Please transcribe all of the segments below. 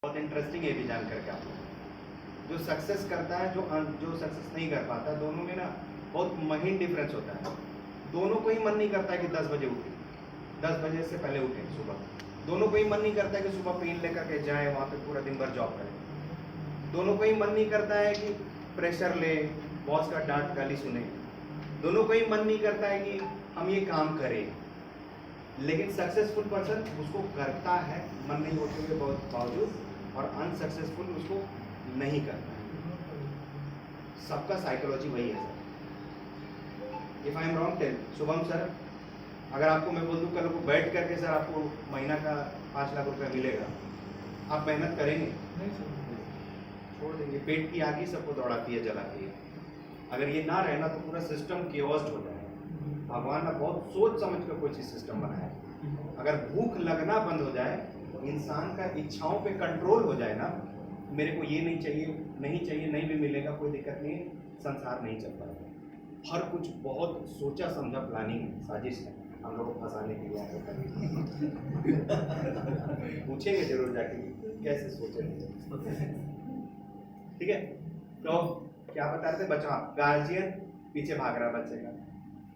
बहुत इंटरेस्टिंग है भी जान करके आप लोग। जो सक्सेस करता है जो सक्सेस नहीं कर पाता, दोनों में ना बहुत महीन डिफरेंस होता है। दोनों को ही मन नहीं करता है कि 10 बजे उठे, 10 बजे से पहले उठे सुबह। दोनों को ही मन नहीं करता है कि सुबह पेन लेकर के जाए वहाँ पे पूरा दिन भर जॉब करें। दोनों को ही मन नहीं करता है कि प्रेशर ले, बॉस का डांट गाली सुने। दोनों को ही मन नहीं करता है कि हम ये काम करें। लेकिन सक्सेसफुल पर्सन उसको करता है मन नहीं होते हुए बावजूद, और अनसक्सेसफुल उसको नहीं करता है। सबका साइकोलॉजी वही है sir. If I am wrong tell Shubham sir, अगर आपको मैं बोल दूँ कल को बैठ करके सर आपको महीना का 5 लाख रुपया मिलेगा, आप मेहनत करेंगे? छोड़ देंगे। पेट की आग ही सबको दौड़ाती है, जलाती है। अगर ये ना रहना तो पूरा सिस्टम केओस्ड हो जाएगा। भगवान ने बहुत सोच समझ कर कोई चीज सिस्टम बनाया है। अगर भूख लगना बंद हो जाए, इंसान का इच्छाओं पे कंट्रोल हो जाए ना, मेरे को ये नहीं चाहिए, नहीं भी मिलेगा कोई दिक्कत नहीं, संसार नहीं चल पाएगा। हर कुछ बहुत सोचा समझा प्लानिंग साजिश है हम लोग को फंसाने के लिए। पूछेंगे जरूर जाके कैसे सोचे। ठीक है, तो क्या बता रहे थे? बचा गार्जियन पीछे भाग रहा बच्चे का,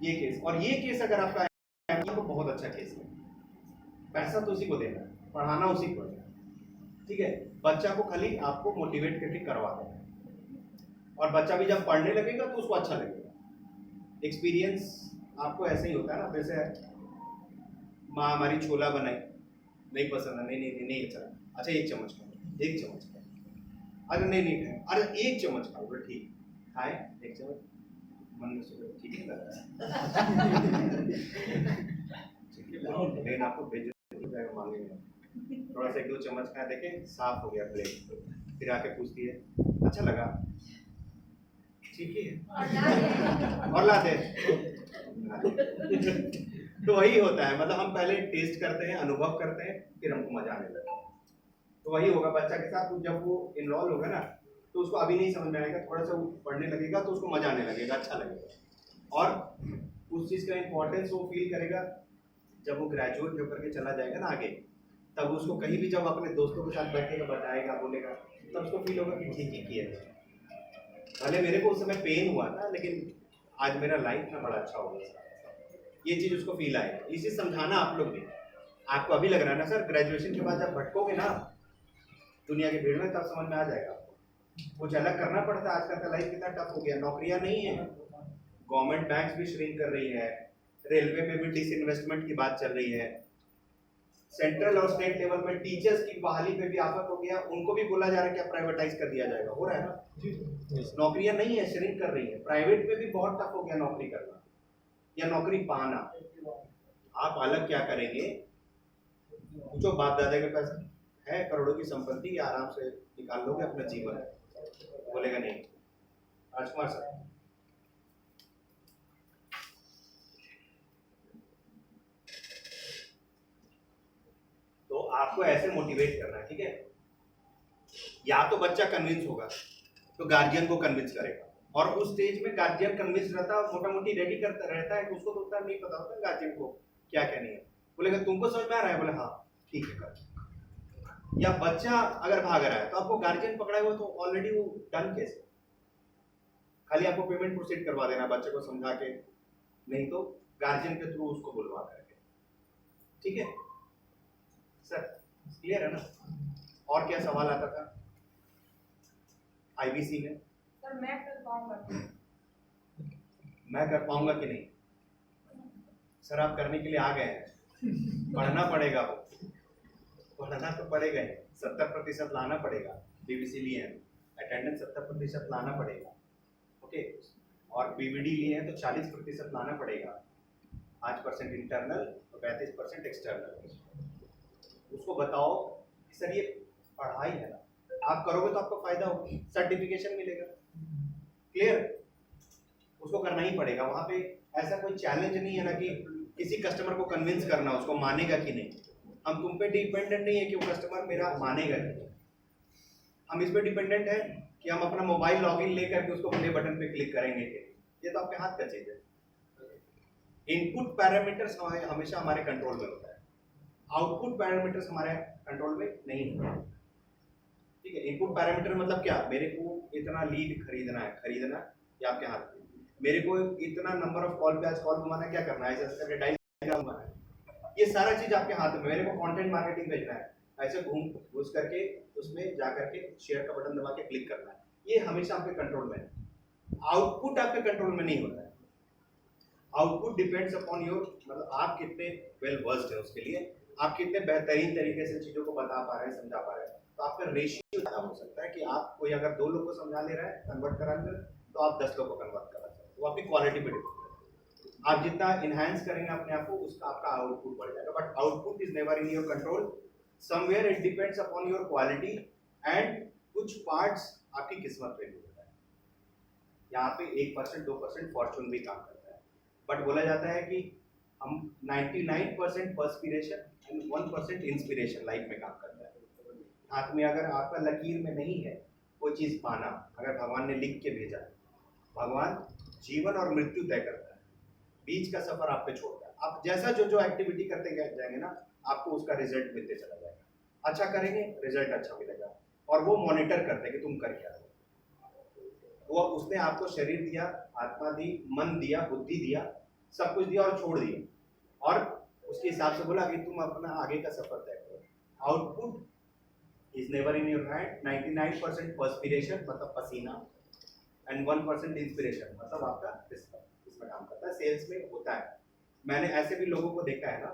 ये केस। और ये केस अगर आपका है तो बहुत अच्छा केस है। पैसा तो उसी को देना है, पढ़ाना उसी को है। ठीक है, बच्चा को खाली आपको मोटिवेट करके करवा देना है, और बच्चा भी जब पढ़ने लगेगा तो उसको अच्छा लगेगा। एक्सपीरियंस आपको ऐसे ही होता है ना, जैसे माँ हमारी छोला बनाई, नहीं पसंद है, नहीं अच्छा, अच्छा 1 चम्मच खाओ, 1 चम्मच खाओ, अरे नहीं खाए, अरे 1 चम्मच खाओ, बोले ठीक, खाए 1 चम्मच, मन में सोचा ठीक है लेकिन आपको बेइज्जती मांगेंगे। थोड़ा सा 1-2 चम्मच खाए, देखे साफ हो गया प्लेट, फिर आके पूछती है अच्छा लगा, ठीक है और ला दे। तो वही होता है, मतलब हम पहले टेस्ट करते हैं, अनुभव करते हैं, फिर हमको मजा आने लगता है। तो वही होगा बच्चा के साथ। जब वो इन्वॉल्व होगा ना, तो उसको अभी नहीं समझ में आएगा, थोड़ा सा वो पढ़ने लगेगा तो उसको मजा आने लगेगा, अच्छा लगेगा, और उस चीज़ का इम्पोर्टेंस वो फील करेगा। जब वो ग्रेजुएट होकर के चला जाएगा ना आगे, तब उसको कहीं भी जब अपने दोस्तों के साथ बैठेगा, बताएगा, बोलेगा, तब उसको फील होगा कि ठीक ही किया। भले मेरे को उस समय पेन हुआ था, लेकिन आज मेरा लाइफ में बड़ा अच्छा हो गया। ये चीज़ उसको फील आएगा। ये चीज़ समझाना आप लोग भी। आपको अभी लग रहा है ना सर, ग्रेजुएशन के बाद जब भटकोगे ना दुनिया की भीड़ में, तब समझ में आ जाएगा आपको। कुछ अलग करना पड़ता है। आजकल का लाइफ कितना टफ हो गया, नौकरियां नहीं है, गवर्नमेंट बैंक्स भी श्रिंक कर रही है, रेलवे में भी डिसइन्वेस्टमेंट की बात चल रही है, सेंट्रल और स्टेट लेवल में टीचर्स की बहाली पे भी आफत हो गया, उनको भी बोला जा रहा है कि प्राइवेटाइज कर दिया जाएगा। हो रहा है ना, नौकरियां नहीं है, श्रिंक कर रही है। प्राइवेट में भी बहुत टफ हो गया नौकरी करना या नौकरी पाना। आप अलग क्या करेंगे? पूछो, बाप दादा के पास है करोड़ों की संपत्ति, आराम से निकाल लोगे अपना जीवन? बोलेगा नहीं। राजकुमार सर, तो आपको ऐसे मोटिवेट करना है, ठीक है? या तो बच्चा कन्विंस होगा तो गार्जियन को कन्विंस करेगा, और उस स्टेज में गार्जियन कन्विंस रहता है, मोटा मोटी रेडी करता रहता है, उसको तो उतना नहीं पता होता गार्जियन को क्या कहनी है। बोलेगा तुमको समझ में आ रहा है? बोले हाँ ठीक है कर। या बच्चा अगर भाग रहा है तो आपको गार्जियन पकड़ा हुआ, तो ऑलरेडी वो डन केस, खाली आपको पेमेंट प्रोसीड करवा देना बच्चे को समझा के, नहीं तो गार्जियन के थ्रू उसको बुलवा करके। ठीक है सर, क्लियर है ना? और क्या सवाल आता था आईबीसी में? सर मैं कर पाऊंगा कि नहीं? सर आप करने के लिए आ गए हैं, पढ़ना पड़ेगा, पढ़ना तो पड़ेगा ही, 70% लाना पड़ेगा। बीबीसी लिए हैं, अटेंडेंस 70% लाना पड़ेगा, ओके। और बीवीडी लिए हैं तो 40% लाना पड़ेगा, 5% इंटरनल और 35% एक्सटर्नल। उसको बताओ कि सर ये पढ़ाई है ना, आप करोगे तो आपको फायदा होगा, सर्टिफिकेशन मिलेगा। क्लियर? उसको करना ही पड़ेगा। वहां पे ऐसा कोई चैलेंज नहीं है ना कि किसी कस्टमर को कन्विंस करना उसको मानेगा कि नहीं। हम तुम पे डिपेंडेंट नहीं है कि वो कस्टमर मेरा मानेगा कि नहीं। हम इस पे डिपेंडेंट है कि हम अपना मोबाइल लॉगिन लेकर के उसको प्ले बटन पे क्लिक करेंगे कि ये तो आपके हाथ का चीज है। इनपुट पैरामीटर्स हमेशा हमारे कंट्रोल में होता है, आउटपुट पैरामीटर्स हमारे कंट्रोल में नहीं होता। ठीक है। इनपुट पैरामीटर मतलब क्या, मेरे को इतना लीड खरीदना है ये आपके हाथ में। मेरे को इतना नंबर ऑफ कॉल पे आज कॉल घुमाना है, क्या करना है, ऐसे करके डायल घुमाना है, ये सारा चीज आपके हाथ में। मेरे को कंटेंट मार्केटिंग भेजना है, ऐसे घुस करके उसमें जा करके शेयर का बटन दबा के क्लिक करना है, ये हमेशा आपके कंट्रोल में है। आउटपुट आपके कंट्रोल में नहीं होता है। आउटपुट डिपेंड्स अपॉन योर, मतलब आप कितने वेल वर्स्ड है उसके लिए, आप कितने बेहतरीन तरीके से चीजों को बता पा रहे हैं, समझा पा रहे हैं। तो आपका रेशियो ज्यादा हो सकता है कि आप कोई अगर 2 लोग को समझा ले रहा है, कन्वर्ट करा ले रहा है, तो आप 10 लोग को कन्वर्ट करा सकते हैं। वो आपकी क्वालिटी पे डिपेंड है। आप जितना इनहैंस करेंगे अपने आप को, उसका आपका आउटपुट बढ़ जाएगा। But output is never in your control, somewhere it depends upon your quality and कुछ पार्ट्स आपकी किस्मत पे भी होता है। यहाँ पे 1% 2% फॉर्चून भी काम करता है, बट बोला जाता है कि हम 99% पर्सपिरेशन एंड 1% इंस्पिरेशन लाइफ में काम करता है। हाथ में अगर आपका लकीर में नहीं है वो चीज़ पाना, अगर भगवान ने लिख के भेजा, भगवान जीवन और मृत्यु तय करता है, बीच का सफर आप पे छोड़ता है। आप जैसा जो एक्टिविटी करते जाएंगे ना, आपको उसका रिजल्ट मिलते चला जाएगा। अच्छा करेंगे, रिजल्ट अच्छा मिलेगा, और वो मॉनिटर करते हैं कि तुम कर क्या रहे हो। वो उसने आपको शरीर दिया, आत्मा दी, मन दिया, बुद्धि दिया, सब कुछ दिया और छोड़ दिया, और उसके हिसाब से बोला कि तुम अपना आगे का सफर तय करो। Output is never in your hand. 99% perspiration मतलब पसीना एंड 1% इंस्पिरेशन मतलब आपका किस्मत, इसमें काम करता है। सेल्स में होता है, मैंने ऐसे भी लोगों को देखा है ना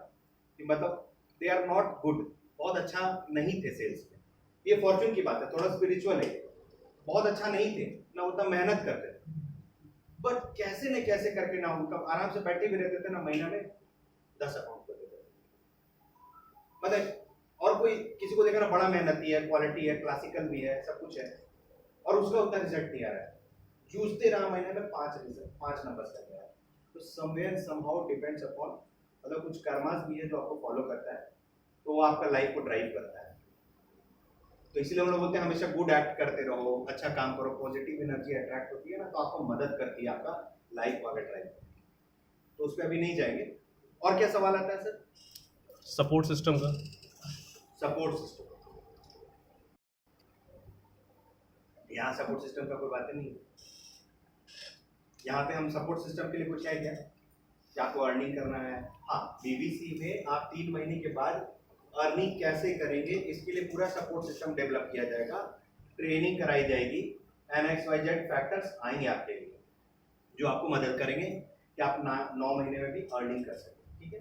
कि मतलब दे आर नॉट गुड, बहुत अच्छा नहीं थे सेल्स में, ये फॉर्चून की बात है, थोड़ा स्पिरिचुअल है, बहुत अच्छा नहीं थे ना, उतना मेहनत करते थे, बट कैसे न कैसे करके ना उनका आराम से बैठे भी रहते थे ना, महीना में 10 अकाउंट कर देते थे। मतलब और कोई किसी को देखा ना, बड़ा मेहनती है, क्वालिटी है, क्लासिकल भी है, सब कुछ है, और उसका उतना रिजल्ट नहीं आ रहा है, जूझते रहा महीने में 5 नंबर कर गया। तो समवेयर समहाउ डिपेंड्स अपॉन, मतलब कुछ कर्मास भी है जो आपको फॉलो करता है, तो वो आपका लाइफ को ड्राइव करता है। तो इसलिए हम लोग बोलते हैं हमेशा गुड एक्ट करते रहो, अच्छा काम करो, पॉजिटिव एनर्जी अट्रैक्ट होती है ना, तो आपको मदद करती है, आपका लाइफ को आगे ड्राइव करती है। तो उस पर अभी नहीं जाएंगे। और क्या सवाल आता है सर? सपोर्ट सिस्टम का। सपोर्ट सिस्टम, यहाँ सपोर्ट सिस्टम का कोई बात नहीं है। यहाँ पे हम सपोर्ट सिस्टम के लिए कुछ है क्या कि आपको अर्निंग करना है? हाँ, बीबीसी में आप 3 महीने के बाद अर्निंग कैसे करेंगे इसके लिए पूरा सपोर्ट सिस्टम डेवलप किया जाएगा, ट्रेनिंग कराई जाएगी, NXYZ फैक्टर्स आएंगे आपके लिए जो आपको मदद करेंगे कि आप 9 महीने में भी अर्निंग कर सकें। ठीक है,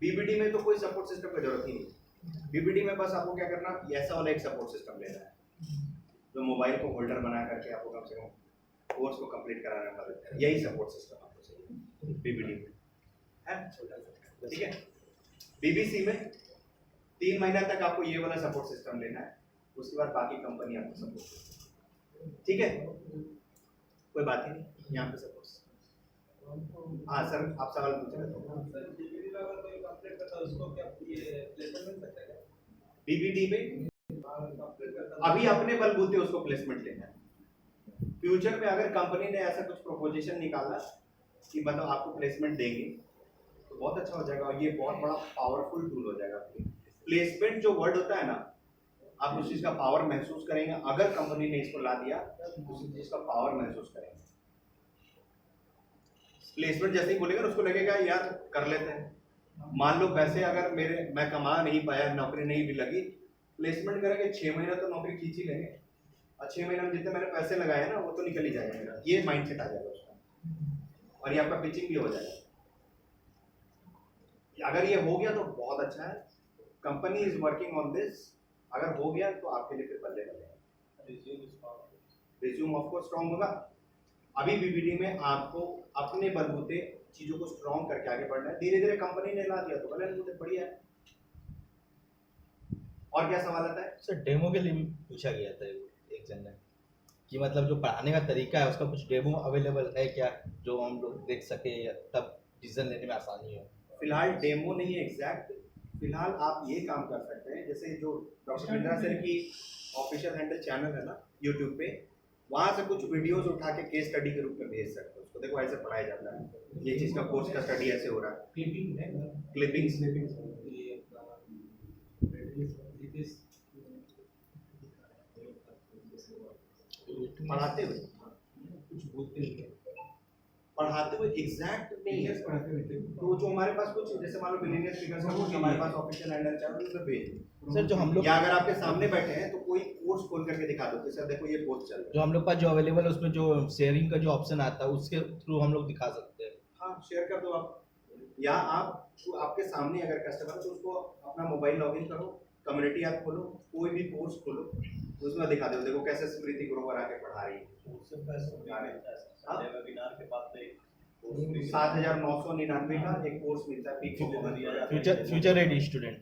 बीबीडी में तो कोई सपोर्ट सिस्टम की जरूरत ही नहीं। बीबीडी में बस आपको क्या करना, ऐसा वाला एक सपोर्ट सिस्टम लेना है जो मोबाइल को होल्डर बना करके आपको कम से कम कोर्स को कंप्लीट कराने में मदद करें। यही सपोर्ट सिस्टम आपको चाहिए बीबीडी में है। ठीक है, बीबीसी में 3 महीना तक आपको ये वाला सपोर्ट सिस्टम लेना है, उसके बाद बाकी कंपनी आपको सपोर्ट करेगी। ठीक है, कोई बात ही नहीं यहाँ पे सपोर्ट। हाँ सर, आप सवाल पूछ रहे थे। बीबीडी में अभी अपने बलबूते उसको प्लेसमेंट लेना है। फ्यूचर में अगर कंपनी ने ऐसा कुछ प्रोपोजिशन निकाला कि मतलब आपको प्लेसमेंट देंगे तो बहुत अच्छा हो जाएगा, और ये बहुत बड़ा पावरफुल टूल हो जाएगा। प्लेसमेंट जो वर्ड होता है ना, आप उस चीज का पावर महसूस करेंगे। अगर कंपनी ने इसको ला दिया तो उस चीज का पावर महसूस करेंगे। प्लेसमेंट जैसे ही बोलेगा उसको लगेगा यार कर लेते हैं। मान लो पैसे अगर मैं कमा नहीं पाया, नौकरी नहीं भी लगी, प्लेसमेंट करेंगे 6 महीना तो नौकरी खींच ही लेंगे, और 6 महीने में जितने मैंने पैसे लगाए ना वो तो निकल ही जाएगा मेरा, ये माइंडसेट आ जाएगा उसका, और ये आपका पिचिंग भी हो जाएगा। अगर ये हो गया तो बहुत अच्छा है, company is working on this. अगर हो गया तो आपके लिए फिर बल्ले बल्ले। रिज्यूम ऑफ कोर्स स्ट्रॉन्ग होगा। अभी बीबीडी में आपको अपने बलबूते चीजों को स्ट्रॉन्ग करके आगे बढ़ना है। धीरे धीरे कंपनी ने ला दिया तो बल्ले बढ़िया है। और क्या सवाल आता है सर? डेमो के लिए भी पूछा गया था एक जन ने कि मतलब जो पढ़ाने का तरीका है उसका कुछ डेमो अवेलेबल है क्या, जो हम लोग देख सके तब डिसीजन लेने में आसानी हो? फिलहाल डेमो नहीं है एग्जैक्ट। फिलहाल आप ये काम कर सकते हैं, जैसे जो डॉक्टर बिंद्रा सर की ऑफिशियल हैंडल चैनल है ना यूट्यूब पे, वहाँ से कुछ वीडियोस उठा के केस स्टडी के रूप में भेज सकते हो उसको। देखो ऐसे पढ़ाया जाता है, ये चीज़ का कोर्स का स्टडी ऐसे हो रहा है। क्लिपिंग्स पढ़ाते हुए एग्जैक्ट नहीं है, तो जो हमारे पास कुछ जैसे मान लो मिलेनियल स्पीकर्स का कुछ हमारे पास ऑफिशियल हैंडल चाहे उसमें भेज सर जो हम लोग या अगर आपके सामने बैठे हैं तो कोई कोर्स खोल करके दिखा दो कि सर देखो ये कोर्स चल रहा है। जो हम लोग पास जो अवेलेबल है उसमें जो शेयरिंग का जो ऑप्शन आता है उसके थ्रू हम लोग दिखा सकते हैं। हाँ शेयर कर दो आप, या आप तो आपके सामने अगर कस्टमर है तो उसको अपना मोबाइल लॉगिन करो, कम्युनिटी ऐप खोलो, कोई भी कोर्स खोलो, उसमें दिखा दो देखो कैसे स्मृति ग्रोवर आके पढ़ा रही है। 7,999 का एक कोर्स मिलता है फ्यूचर रेडी स्टूडेंट।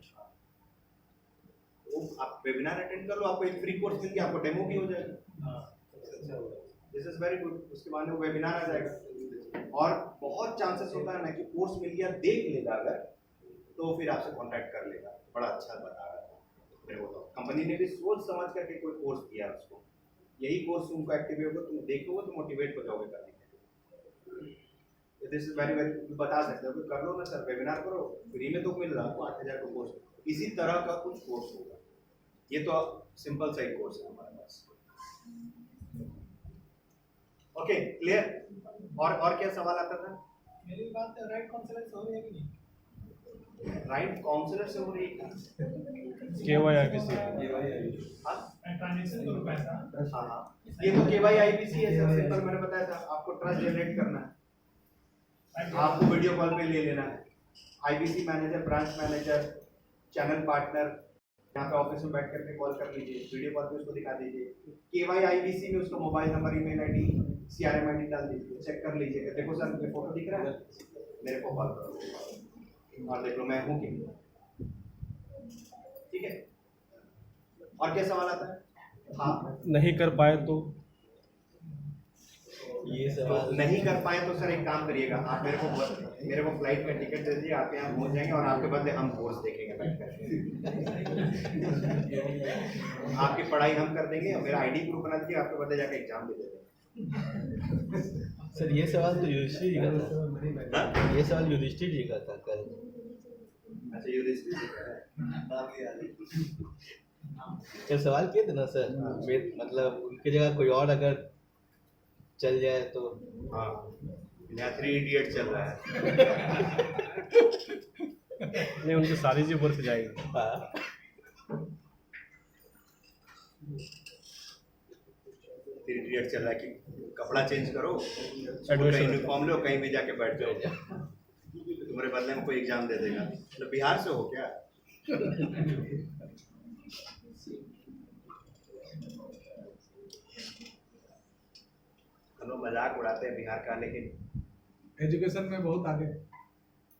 वो आप वेबिनार अटेंड कर लो, आपको एक फ्री कोर्स मिल गया, आपको डेमो भी हो जाएगा। This is very good. उसके बाद में वो वेबिनार आ जाएगा और बहुत चांसेस होता है ना कि कोर्स मिल गया देख लेगा अगर तो फिर आपसे कांटेक्ट कर लेगा, बड़ा अच्छा बता रहा था मेरे को, तो कंपनी ने भी सोच समझ करके कोई कोर्स दिया उसको, यही कोर्स तुमको एक्टिवेट होगा, तुम देखोगे तो मोटिवेट हो जाओगे करने के लिए। दिस इज वेरी वेरी, बता सकते हो कि कर लो ना सर, वेबिनार करो, फ्री में तो मिल रहा है आपको 8,000 का कोर्स, इसी तरह का कुछ कोर्स होगा। ये तो सिंपल सा ही कोर्स है हमारे पास। Okay clear. और क्या सवाल आता था? मेरी बात राइट काउंसलर से हो रही है कि नहीं? राइट काउंसलर से हो रही है? KYIBC हाँ ट्रांजैक्शन करो पैसा। हाँ, ये तो KYIBC है सर, सिंपल मैंने बताया था, आपको ट्रस्ट जनरेट करना है, आपको वीडियो कॉल पे ले लेना है, IBC manager, branch manager, channel partner, यहाँ पे ऑफिस में बैठ करके कॉल कर लीजिए, वीडियो कॉल पे उसको दिखा दीजिए, KYIBC में उसका mobile number, email ID, CRM ID डाल दीजिए, चेक कर लीजिए, देखो सर ये फोटो दिख रहा है, मेरे को कॉल करो और देख लो मैं हूँ कि ठीक है। और क्या सवाल आता है? हाँ नहीं कर पाए तो ये सवाल नहीं कर पाए तो सर एक काम करिएगा, आप मेरे को फ्लाइट में टिकट दे दीजिए, आप यहाँ पहुँच जाएंगे और आपके बदले हम कोर्स देखेंगे बैठ कर। आपकी पढ़ाई हम कर देंगे, मेरा ID प्रूफ बना दीजिए, आपके बदले जाके एग्जाम भी दे देंगे। सर ये सवाल तो युधिष्ठिर जी का था, ये सवाल युधिष्ठिर जी का था कल। अच्छा युधिष्ठिर जी का है। कल सवाल किए थे ना सर, मतलब उनकी जगह कोई और अगर चल जाए तो। हाँ यहाँ 3 इडियट चल रहा है। नहीं, उनकी सारी जी वर्क जाएगी। हाँ। इडियट चल रहा है कि कपड़ा चेंज करो, Admission यूनिफॉर्म लो, कहीं भी जाके बैठ जाओ, तुम्हारे बदले में कोई एग्जाम दे देगा। तो बिहार से हो क्या? हम लोग मजाक उड़ाते हैं बिहार का, लेकिन एजुकेशन में बहुत आगे।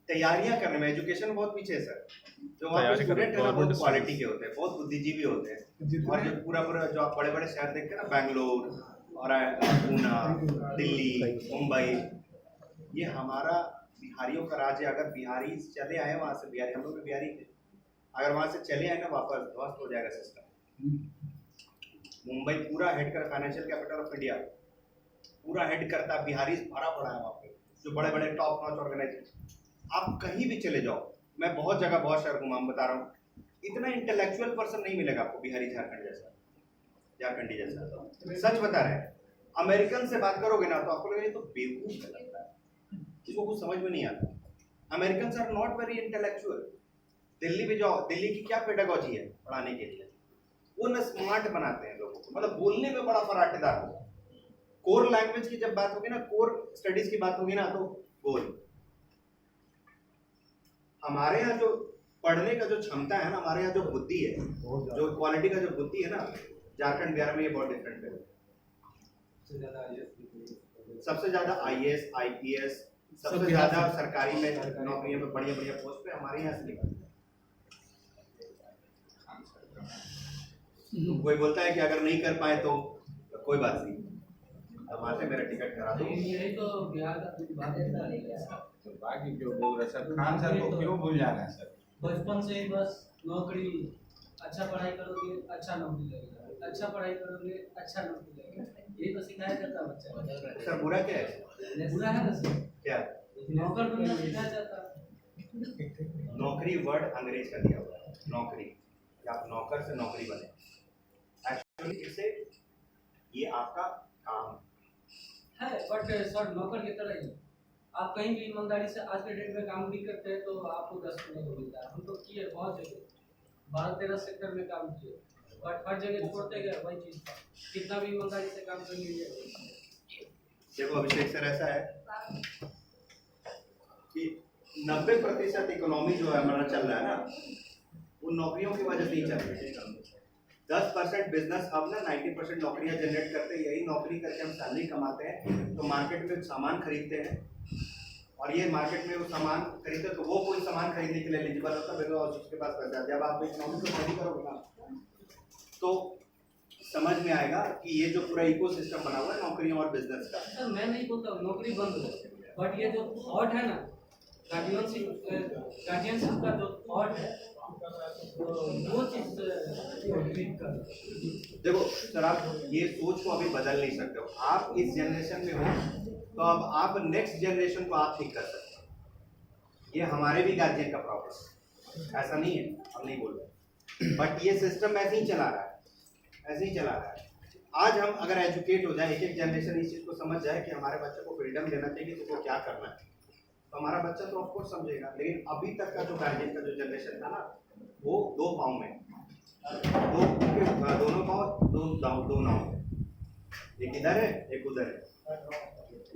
तैयारियां करने में एजुकेशन बहुत पीछे है सर। जो वहाँ पे तैयारी स्टूडेंट है ना, government बहुत क्वालिटी के होते हैं, बहुत बुद्धिजीवी होते हैं, और जो पूरा जो आप बड़े बड़े शहर देखते हैं ना, बैंगलोर और पूना, दिल्ली, मुंबई, ये हमारा बिहारियों का राज्य। अगर बिहारी चले आए वहाँ से, बिहारी हम लोग भी बिहारी थे, अगर वहाँ से चले आए ना वापस, ध्वस्त हो जाएगा सिस्टम। मुंबई पूरा हेड कर, फाइनेंशियल कैपिटल ऑफ इंडिया पूरा हेड करता है, बिहारी भरा पड़ा है वहाँ पे, जो बड़े बड़े टॉप नॉच ऑर्गेनाइजेशन। आप कहीं भी चले जाओ, मैं बहुत जगह बहुत शहर घुमा, बता रहा हूँ, इतना इंटेलेक्चुअल पर्सन नहीं मिलेगा आपको बिहारी झारखंडी जैसा। सच बता रहे हैं, अमेरिकन से बात करोगे ना तो आपको लगेगा ये तो बेवकूफ लगता है, इसको कुछ समझ में नहीं आता। American are not very intellectual. Delhi भी जाओ, दिल्ली की क्या पेडागॉजी है पढ़ाने के लिए, वो ना स्मार्ट बनाते हैं लोगों को, मतलब बोलने में बड़ा फराटेदार हो। कोर लैंग्वेज की जब बात होगी ना, कोर स्टडीज की बात होगी ना, तो बोल। हमारे यहाँ जो पढ़ने का जो क्षमता है ना, हमारे यहाँ जो बुद्धि है, जो क्वालिटी का जो बुद्धि है ना, झारखंड बिहार में ये बहुत डिफरेंट है। सबसे ज्यादा IAS IPS, सबसे ज्यादा सरकारी में नौकरियों में बढ़िया बढ़िया पोस्ट पे हमारे यहाँ से निकलते हैं। कोई बोलता है कि अगर नहीं कर पाए तो कोई बात नहीं, अब वहाँ से मेरा टिकट करा दो। यही तो बिहार का कुछ बात है। तो बाकी क्यों बोल रहे सर, खान सर को क्यों भूल जा रहे हैं सर? बचपन से ही बस नौकरी, अच्छा पढ़ाई करोगे अच्छा नौकरी लगेगा, अच्छा पढ़ाई करोगे अच्छा नौकरी लगेगा, यही तो सिखाया जाता है बच्चा। सर बुरा क्या है? बुरा है ना सर, क्या नौकर बनना सिखाया जाता है। नौकरी वर्ड अंग्रेज का दिया हुआ है, नौकरी, या आप नौकर से नौकरी बने। एक्चुअली इसे ये आपका काम है, बट सर नौकर की तरह ही आप कहीं भी ईमानदारी से आज के डेट में काम भी करते हैं तो आपको 10 को मिलता है। हम तो किए बहुत जगह 12-13 सेक्टर में काम किए, बट हर जगह छोड़ते गए वही चीज़ था, कितना भी ईमानदारी से काम कर लीजिए। देखो अभिषेक सर, ऐसा है कि 90% इकोनॉमी जो है हमारा चल रहा है ना, वो नौकरियों की वजह से ही चल रही है। 10% बिजनेस अब ना 90% नौकरियां जनरेट करते हैं। यही नौकरी करके हम सैलरी कमाते हैं, तो मार्केट में सामान खरीदते हैं, और ये मार्केट में वो सामान खरीदते हैं तो वो कोई सामान खरीदने के लिए एलिजिबल होता है और उसके पास पैसा है। जब आप इकोनॉमी को स्टडी करोगे ना तो समझ में आएगा कि ये जो पूरा इकोसिस्टम बना हुआ है नौकरियों और बिजनेस का। सर मैं नहीं बोलता हूँ नौकरी बंद हो, बट ये जो थॉट है ना गार्जियनशिप का जो थॉट है वो चीज़ ट्रीट कर। देखो सर, आप ये सोच को अभी बदल नहीं सकते हो। आप इस जनरेशन में हो तो अब आप नेक्स्ट जनरेशन को आप ठीक कर सकते हो। ये हमारे भी गार्जियन का प्रॉब्लम, ऐसा नहीं है, हम नहीं बोल रहे, बट ये सिस्टम ऐसे ही चला रहा है, ऐसे ही चला रहा है। आज हम अगर एजुकेट हो जाए, एक एक जनरेशन इस चीज़ को समझ जाए कि हमारे बच्चे को फ्रीडम देना चाहिए कि तुमको क्या करना है, तो हमारा बच्चा तो ऑफकोर्स समझेगा। लेकिन अभी तक का जो गार्जियन का जो जनरेशन था ना, वो दो पाँव में, दोनों पाँव दो नाव में, एक इधर है एक उधर है।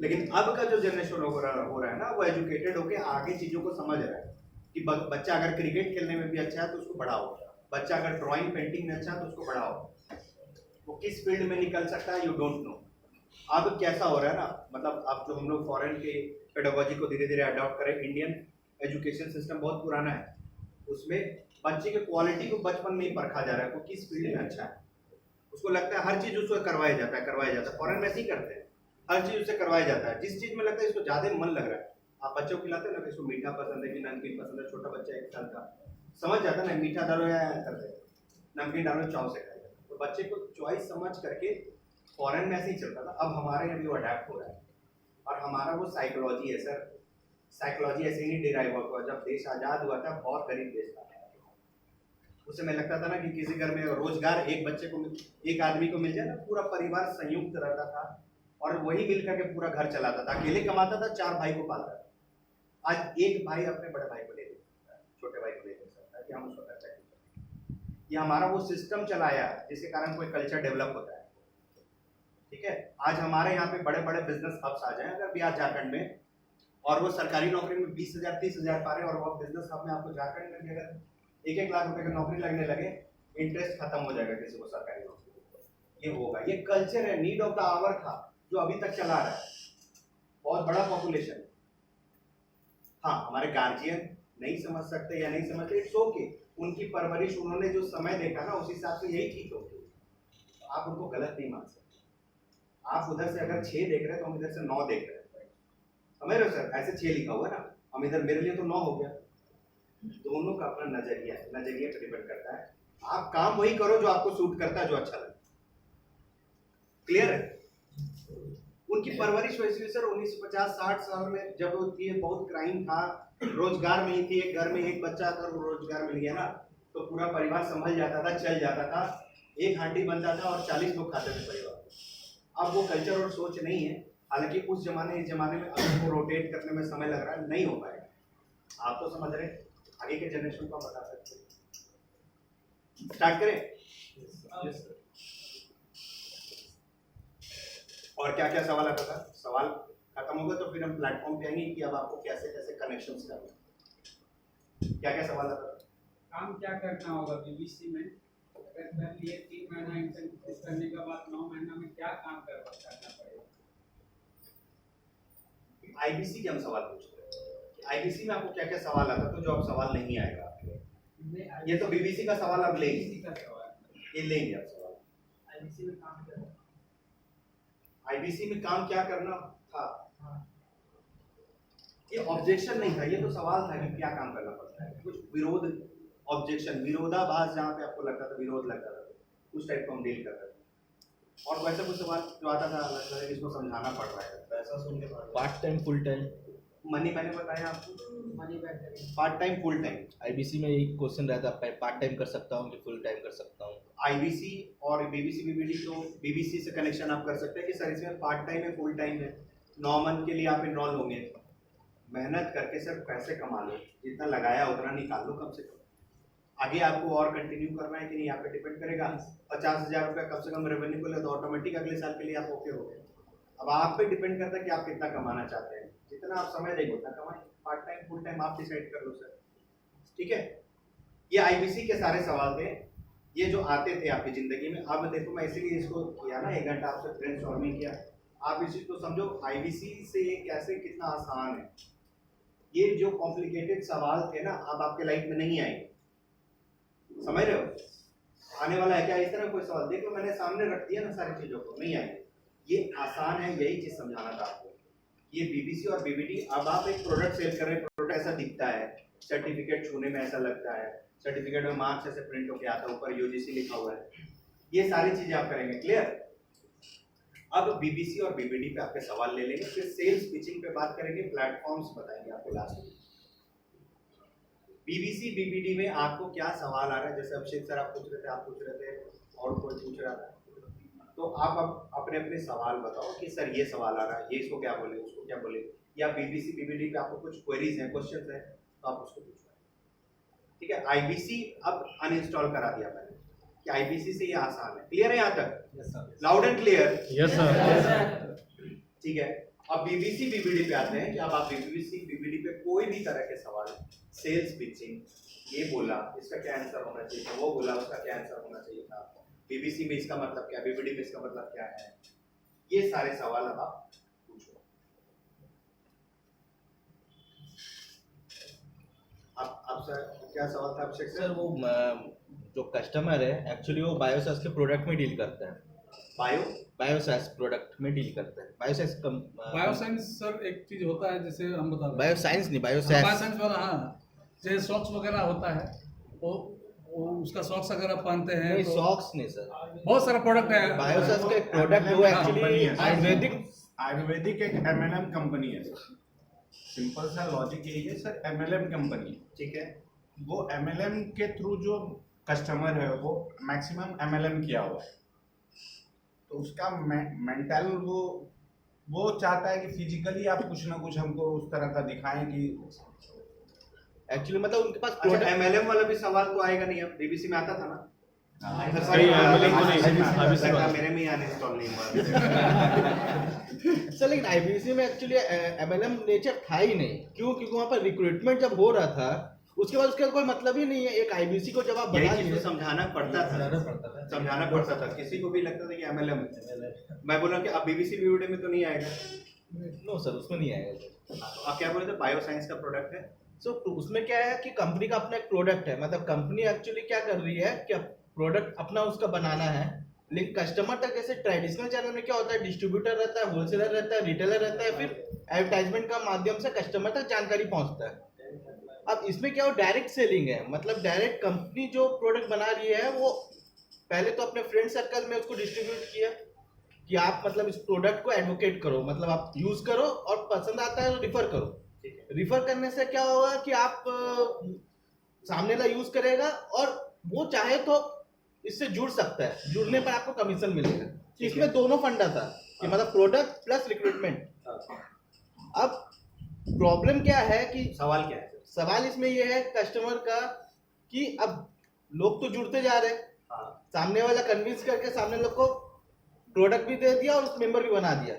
लेकिन अब का जो जनरेशन हो रहा है ना, वो एजुकेटेड होके आगे चीज़ों को समझ रहा है कि बच्चा अगर क्रिकेट खेलने में भी अच्छा है तो उसको बढ़ाओ, बच्चा अगर ड्राइंग पेंटिंग में अच्छा है तो उसको बढ़ाओ, वो किस फील्ड में निकल सकता है यू डोंट नो। अब कैसा हो रहा है ना, मतलब अब जो हम लोग फॉरेन के पेडागोजी को धीरे धीरे अडॉप्ट करें, इंडियन एजुकेशन सिस्टम बहुत पुराना है, उसमें बच्चे की क्वालिटी को बचपन में ही परखा जा रहा है, वो किस फील्ड में अच्छा है, उसको लगता है हर चीज़ उसको करवाया जाता है। फॉरेन में ऐसे ही करते हैं, हर चीज़ उससे करवाया जाता है। जिस चीज़ में लगता है इसको ज़्यादा मन लग रहा है, आप बच्चों को खिलाते हैं ना कि इसको मीठा पसंद है कि नमकीन पसंद है, छोटा बच्चा 1 साल का समझ जाता है ना, मीठा डालो या करते हैं, नमकीन डालो चाव से खाएगा, तो बच्चे को चॉइस समझ करके फॉरेन में ऐसे ही चलता था। अब हमारे यहाँ भी वो अडेप्ट हो रहा है, और हमारा वो साइकोलॉजी है सर, साइकोलॉजी ऐसे ही नहीं डिराइव हुआ। जब देश आज़ाद हुआ था बहुत गरीब देश था, उस समय लगता था ना कि किसी घर में रोजगार एक बच्चे को, एक आदमी को मिल जाए ना, पूरा परिवार संयुक्त रहता था और वही मिल करके पूरा घर चलाता था। अकेले कमाता था, 4 भाई को पालता था। आज एक भाई अपने बड़े भाई को ले सकता है, छोटे भाई को ले सकता है कि हम उसको खर्चा करें। ये हमारा वो सिस्टम चलाया जिसके कारण कोई कल्चर डेवलप होता है। ठीक है, आज हमारे यहाँ पे बड़े बड़े बिजनेस हब्स आ जाए अगर बिहार झारखंड में, और वो सरकारी नौकरी में 20,000 30,000 पा रहे, और वो बिजनेस हब में आपको झारखंड में भी अगर 1-1 लाख रुपए की नौकरी लगने लगे, इंटरेस्ट खत्म हो जाएगा किसी को सरकारी नौकरी। ये होगा, ये कल्चर है, नीड ऑफ द आवर था जो अभी तक चला रहा है, बहुत बड़ा पॉपुलेशन। हाँ, हमारे गार्जियन नहीं समझ सकते या नहीं समझते, इट्स ओके, उनकी परवरिश, उन्होंने जो समय देखा ना उस हिसाब से यही ठीक होगी, तो आप उनको गलत नहीं मान सकते। आप उधर से अगर 6 देख रहे हैं तो हम इधर से 9 देख रहे हैं, समझ रहे हो सर, ऐसे 6 लिखा हुआ ना, हम इधर, मेरे लिए तो 9 हो गया। दोनों का अपना नजरिया है, नजरिया पर डिपेंड करता है। आप काम वही करो जो आपको सूट करता है, जो अच्छा लगे। क्लियर है? उनकी परवरिश वैसी सर 1950-60 साल में जब होती है, बहुत क्राइम था, रोजगार नहीं थी, एक घर में एक बच्चा अगर रोजगार मिल गया ना तो पूरा परिवार संभल जाता था, चल जाता था, एक हांडी बनता था और 40 लोग खाते थे परिवार। अब वो कल्चर और सोच नहीं है, हालांकि उस जमाने इस जमाने में अगर को रोटेट करने में समय लग रहा है, नहीं हो पाएगा। आप तो समझ रहे, आगे के जनरेशन को बता सकते हैं। स्टार्ट करें? और क्या क्या सवाल आता था? सवाल खत्म होगा तो फिर हम प्लेटफॉर्म पे आएंगे कि अब आपको कैसे कैसे कनेक्शंस करना। क्या क्या सवाल आता था? काम क्या करना होगा बीबीसी में? अगर कर लिए 3 महीना इंटर्नशिप करने के बाद 9 महीना में क्या काम करना पड़ेगा? आईबीसी के हम सवाल पूछते हैं, आईबीसी में आपको क्या क्या सवाल आता था जो अब सवाल नहीं आएगा आपके। ये तो बीबीसी का सवाल अब लेंगे, का सवाल ये लेंगे आप सवाल। आईबीसी में काम करना, आईबीसी में काम क्या करना था, ये ऑब्जेक्शन नहीं था, ये तो सवाल था कि क्या काम करना पड़ता है। कुछ विरोध, ऑब्जेक्शन, विरोधाभास, जहाँ पे आपको लगता था विरोध लगता था, उस टाइप को हम डील करते थे। और वैसे कुछ सवाल जो आता था लगता है कि इसको समझाना पड़ रहा है, तो ऐसा सुन के part time full time money, मैंने बताया आपको, मनी बैक करेंगे। Part time full time. IBC में एक क्वेश्चन रहता है, पार्ट टाइम कर सकता हूँ कि फुल टाइम कर सकता हूँ? आईबीसी और बीबीसी बीबीडी, तो बीबीसी से कनेक्शन आप कर सकते हैं कि सर इसमें पार्ट टाइम है, फुल टाइम है, 9 मंथ के लिए आप इनरोल होंगे, मेहनत करके सर पैसे कमा लो, जितना लगाया उतना निकाल लो कम से कम। आगे आपको और कंटिन्यू करना है कि नहीं, आप पे डिपेंड करेगा। 50,000 रुपये कम से कम रेवेन्यू को ले तो ऑटोमेटिक अगले साल के लिए आप ओके हो गए। अब आप पे डिपेंड करता है कि आप कितना कमाना चाहते हैं, जितना आप समय देंगे उतना कमाएं, पार्ट टाइम फुल टाइम आप डिसाइड कर लो सर, ठीक है। ये आईबीसी के सारे सवाल थे, ये जो आते थे आपकी ज़िंदगी में। अब देखो मैं इसीलिए इसको किया ना, 1 घंटा आपसे ब्रेनस्टॉर्मिंग किया। आप इस चीज़ को समझो, आईबीसी से ये कैसे कितना आसान है। ये जो कॉम्प्लिकेटेड सवाल थे ना, अब आपके लाइफ में नहीं आएंगे, समझ रहे हो। आने वाला है क्या इस तरह कोई सवाल, देख लो मैंने सामने रख दिया ना सारी चीज़ों को, नहीं आएंगे। ये आसान है, यही चीज़ समझाना था आपको। ये बीबीसी और बीबीडी, अब आप एक प्रोडक्ट सेल कर रहे हैं, प्रोडक्ट ऐसा दिखता है, सर्टिफिकेट छूने में ऐसा लगता है, सर्टिफिकेट में मार्क्स ऐसे प्रिंट होके आता है, ऊपर यूजीसी लिखा हुआ है, ये सारी चीजें आप करेंगे, क्लियर। अब बीबीसी और बीबीडी पे आपके सवाल ले लेंगे, फिर सेल्स पिचिंग पे बात करेंगे, प्लेटफॉर्म्स बताएंगे आपको लास्ट में। बीबीसी बीबीडी में आपको क्या सवाल आ रहा है, जैसे अभिषेक सर आप पूछ रहे थे, आप पूछ रहे थे, और कोई पूछ रहा था, तो आप अब अपने अपने सवाल बताओ कि सर ये सवाल आ रहा है, ये इसको क्या बोले, उसको क्या बोले, या बीबीसी बीबीडी पे आपको कुछ क्वेरीज हैं, क्वेश्चंस हैं, तो आप उसको पूछो, ठीक है। आईबीसी अब अनइंस्टॉल करा दिया मैंने कि आईबीसी से ये आसान है, क्लियर है यहाँ तक, loud and clear, yes sir. ठीक है। अब बीबीसी बीबीडी पे आते हैं कि अब आप बीबीसी बीबीडी पे कोई भी तरह के सवाल, सेल्स पिचिंग, ये बोला इसका क्या आंसर होना चाहिए था, वो बोला उसका क्या आंसर होना चाहिए था, बीबीसी में इसका मतलब क्या, बीबीडी में इसका मतलब क्या है, ये सारे सवाल अब आप पूछो। अब सर क्या सवाल था अभिषेक सर? वो जो कस्टमर है एक्चुअली वो बायोसास के प्रोडक्ट में डील करता है, बायोसास प्रोडक्ट में डील करता है। बायोसाइंस सर एक चीज होता है, जैसे हम बता रहे बायोसाइंस नहीं, हैं बायोसास। बायोसाइंस वाला, हाँ, जैसे सॉक्स वगैरह होता है, वो उसका सॉक्स अगर आप पहनते हैं नहीं, तो सॉक्स नहीं सर, बहुत सारा प्रोडक्ट है। बायोसास का एक प्रोडक्ट है वो एक्चुअली आयुर्वेदिक एक एमएलएम कंपनी है सर। सिंपल सा लॉजिक यही है सर, एमएलएम कंपनी, ठीक है। वो एमएलएम के थ्रू जो कस्टमर है वो मैक्सिमम एमएलएम किया हुआ है, तो उसका मेंटल वो चाहता है कि फिजिकली आप कुछ ना कुछ हमको उस तरह का दिखाएं कि एक्चुअली मतलब उनके पास अच्छा, प्रोडक्ट। एमएलएम वाला भी सवाल तो आएगा नहीं, अब बीबीसी में आता था ना, कहीं MLM तो नहीं, IBC लगा वाला। मेरे में अनइंस्टॉल नहीं हुआ। सर लेकिन आईबीसी में एक्चुअली एमएलएम नेचर था ही नहीं, क्यों? क्योंकि वहाँ पर रिक्रूटमेंट जब हो रहा था उसके बाद उसका कोई मतलब ही नहीं है। एक आईबीसी को जब आप बना यही चीज लिए, तो समझाना पड़ता था, किसी को भी लगता था कि एमएलएम। मैं बोला कि अब बीबीसी बीबीडी में तो नहीं आएगा। नो सर उसमें नहीं आएगा। तो आप क्या बोले थे, बायोसाइंस का प्रोडक्ट है। सो उसमें क्या है कि कंपनी का अपना एक प्रोडक्ट है, मतलब कंपनी एक्चुअली क्या कर रही है कि प्रोडक्ट अपना उसका बनाना है, लेकिन कस्टमर तक जैसे ट्रेडिशनल चैनल में क्या होता है, डिस्ट्रीब्यूटर रहता है, होलसेलर रहता है, रिटेलर रहता है, फिर एडवर्टाइजमेंट का माध्यम से कस्टमर तक जानकारी पहुंचता है। अब इसमें क्या हो, डायरेक्ट सेलिंग है, मतलब डायरेक्ट कंपनी जो प्रोडक्ट बना रही है वो पहले तो अपने फ्रेंड सर्कल में उसको डिस्ट्रीब्यूट किया कि आप मतलब इस प्रोडक्ट को एडवोकेट करो, मतलब आप यूज करो और पसंद आता है तो रिफर करो। रिफर करने से क्या होगा कि आप सामने वाला यूज करेगा और वो चाहे तो इससे जुड़ सकता है, जुड़ने पर आपको कमीशन मिलेगा। इसमें दोनों फंडा था कि मतलब प्रोडक्ट प्लस रिक्रूटमेंट। अब प्रॉब्लम क्या है कि सवाल क्या है? सवाल इसमें ये है कस्टमर का कि अब लोग तो जुड़ते जा रहे हैं, सामने वाला कन्विंस करके सामने लोग को प्रोडक्ट भी दे दिया और उस मेंबर भी बना दिया।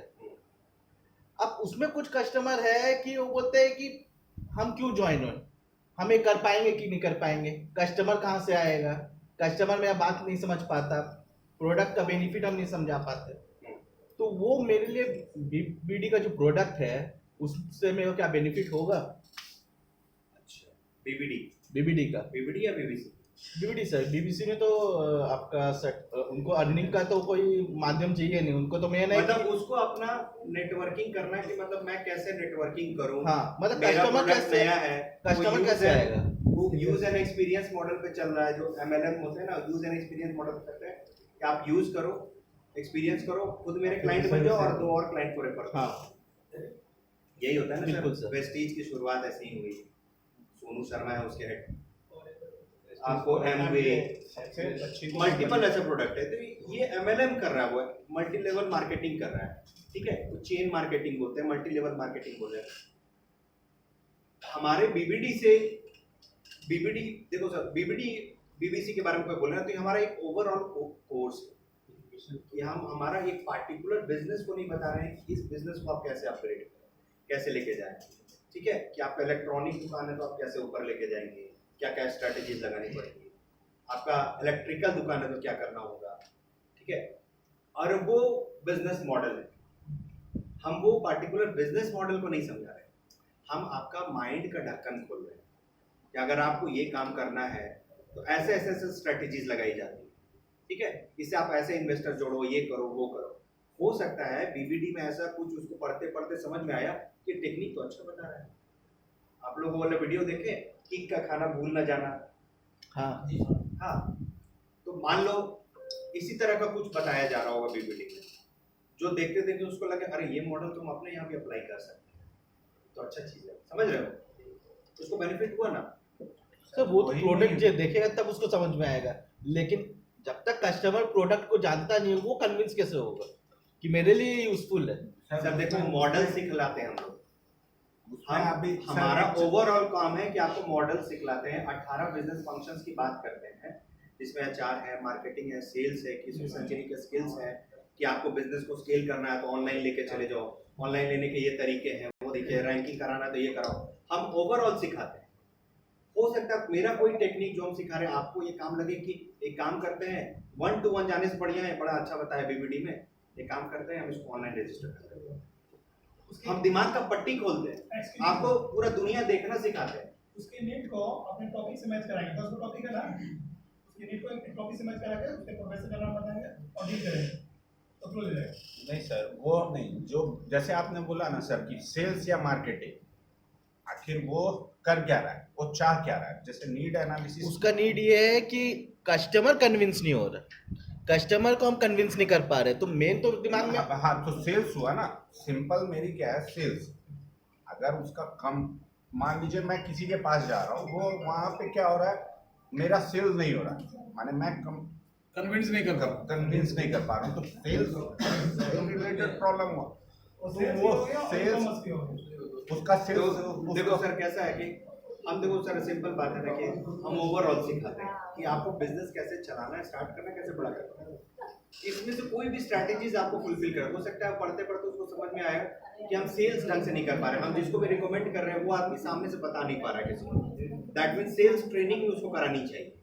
अब उसमें कुछ कस्टमर है कि वो बोलते हैं कि हम क्यों ज्वाइन हो, हम ये कर पाएंगे कि नहीं कर पाएंगे, कस्टमर कहाँ से आएगा, कस्टमर मेरा बात नहीं समझ पाता, प्रोडक्ट का बेनिफिट हम नहीं समझा पाते। तो वो मेरे लिए बीडी का जो प्रोडक्ट है उससे मेरे को क्या बेनिफिट होगा। अच्छा, बीबीडी का बीबीडी या बीबीसी? बीबीडी सर, बीबीसी में तो आपका उनको अर्निंग का तो कोई माध्यम चाहिए नहीं, उनको तो मेन है मतलब उसको अपना नेटवर्किंग करना है कि मतलब मैं कैसे नेटवर्किंग करूं। हाँ, मतलब मेरा कस्टमर प्रोडक्ट कैसे नया है, कस्टमर कैसे आएगा, वो यूज एंड एक्सपीरियंस मॉडल पे चल रहा है, जो एमएलएम होते हैं ना, यूज एंड एक्सपीरियंस मॉडल करते हैं कि आप यूज करो, एक्सपीरियंस करो, खुद मेरे क्लाइंट बन जाओ और 2 और क्लाइंट को रेफर करो। यही होता है ना बिल्कुल सर। सर। वेस्टीज की शुरुआत ऐसी ही हुई, सोनू शर्मा है उसके हेड। आपको एमवे अच्छी मल्टीपल ऐसे प्रोडक्ट है। तो ये एमएलएम कर रहा है, वो मल्टी लेवल मार्केटिंग कर रहा है, ठीक है। तो चेन मार्केटिंग बोलते हैं, मल्टी लेवल मार्केटिंग बोलते हैं। हमारे बीबीडी से बीबीडी देखो सर, बीबीडी बीबीसी के बारे में कोई बोल रहा है, तो ये हमारा एक ओवरऑल कोर्स है कि हम हमारा एक पार्टिकुलर बिजनेस को नहीं बता रहे हैं कि इस बिजनेस को आप कैसे अपग्रेड करें, कैसे लेके जाएं, ठीक है। कि आपका इलेक्ट्रॉनिक दुकान है तो आप कैसे ऊपर लेके जाएंगे, क्या क्या स्ट्रैटेजीज लगानी पड़ेगी। आपका इलेक्ट्रिकल दुकान है तो क्या करना होगा, ठीक है। और वो बिजनेस मॉडल है, हम वो पार्टिकुलर बिजनेस मॉडल को नहीं समझा रहे, हम आपका माइंड का ढक्कन खोल रहे हैं कि अगर आपको ये काम करना है तो ऐसे ऐसे ऐसे स्ट्रैटेजीज लगाई जाती है, ठीक है। इससे आप ऐसे इन्वेस्टर जोड़ो, ये करो वो करो। हो सकता है बीबीडी में ऐसा कुछ उसको पढ़ते पढ़ते समझ में आया कि टेक्निक तो अच्छा बता रहा है। आप लोग वाला वीडियो देखे, किक का खाना भूल न जाना, हाँ हाँ, तो मान लो इसी तरह का कुछ बताया जा रहा होगा बीबीडी में, जो देखते देखते उसको लगे अरे ये मॉडल तुम अपने यहाँ भी अप्लाई कर सकते हैं, तो अच्छा चीज़ है, समझ रहे हो, उसको बेनिफिट हुआ ना। सर वो तो प्रोडक्ट जो देखेगा तब उसको समझ में आएगा, लेकिन जब तक कस्टमर प्रोडक्ट को जानता नहीं है वो कन्विंस कैसे होगा कि मेरे लिए यूजफुल है। सर देखो मॉडल सिखलाते हैं हम लोग, उसमें अभी हमारा ओवरऑल काम है कि आपको मॉडल सिखलाते हैं। 18 बिजनेस फंक्शंस की बात करते हैं, जिसमें एचआर है, मार्केटिंग है, सेल्स है, किसी सेंचुरी के स्किल्स है कि आपको बिजनेस को स्केल करना है तो ऑनलाइन लेके चले जाओ, ऑनलाइन लेने के ये तरीके हैं, वो देखिए, रैंकिंग कराना है तो ये कराओ, हम ओवरऑल सिखाते हैं। हो सकता है मेरा कोई टेक्निक जो हम सिखा रहे हैं आपको ये काम लगे कि एक काम करते हैं 1 to 1 जाने से बढ़िया है, बड़ा अच्छा बताया बीबीडी में, एक काम करते हैं हम इसको ऑनलाइन रजिस्टर करते हैं, हम दिमाग का पट्टी खोलते हैं, आपको पूरा दुनिया देखना सिखाते हैं। उसके नीड को अपने टॉपिक से मैच कराएंगे, तो उसको टॉपिक है ना, उसके नीड को एक टॉपिक से मैच करा के उसके प्रोफेसर का नाम बताएंगे और डील करेंगे तो फ्लो ले जाएगा। नहीं सर, वो नहीं, जो जैसे आपने बोला ना सर कि सेल्स या मार्केटिंग, आखिर वो कर क्या रहा है, वो चाह क्या रहा है, जैसे नीड एनालिसिस। उसका नीड ये है कि कस्टमर कन्विंस नहीं हो रहा, कस्टमर को हम कन्विंस नहीं कर पा रहे, तो मेन तो दिमाग में हाँ तो सेल्स हुआ ना, सिंपल मेरी क्या है सेल्स। अगर उसका कम, मान लीजिए मैं किसी के पास जा रहा हूँ, वो वहाँ पे क्या हो रहा है, मेरा सेल्स नहीं हो रहा, माने मैं कन्विंस नहीं कर कन्विंस नहीं कर पा रहा हूँ, तो सेल्स रिलेटेड प्रॉब्लम हुआ। तो वो सेल्स उसका सेल्स देखो सर कैसा है कि हम देखो सर सिंपल बात है ना कि हम ओवरऑल सिखाते हैं कि आपको बिजनेस कैसे चलाना है, स्टार्ट करना है, कैसे बड़ा करना है। इसमें से कोई भी स्ट्रैटेजीज आपको फुलफिल कर, हो सकता है पढ़ते पढ़ते उसको समझ में आया कि हम सेल्स ढंग से नहीं कर पा रहे, हम जिसको भी रिकमेंड कर रहे हैं वो आदमी सामने से बता नहीं पा रहा है किसी को, दैट मीन सेल्स ट्रेनिंग भी उसको करानी चाहिए।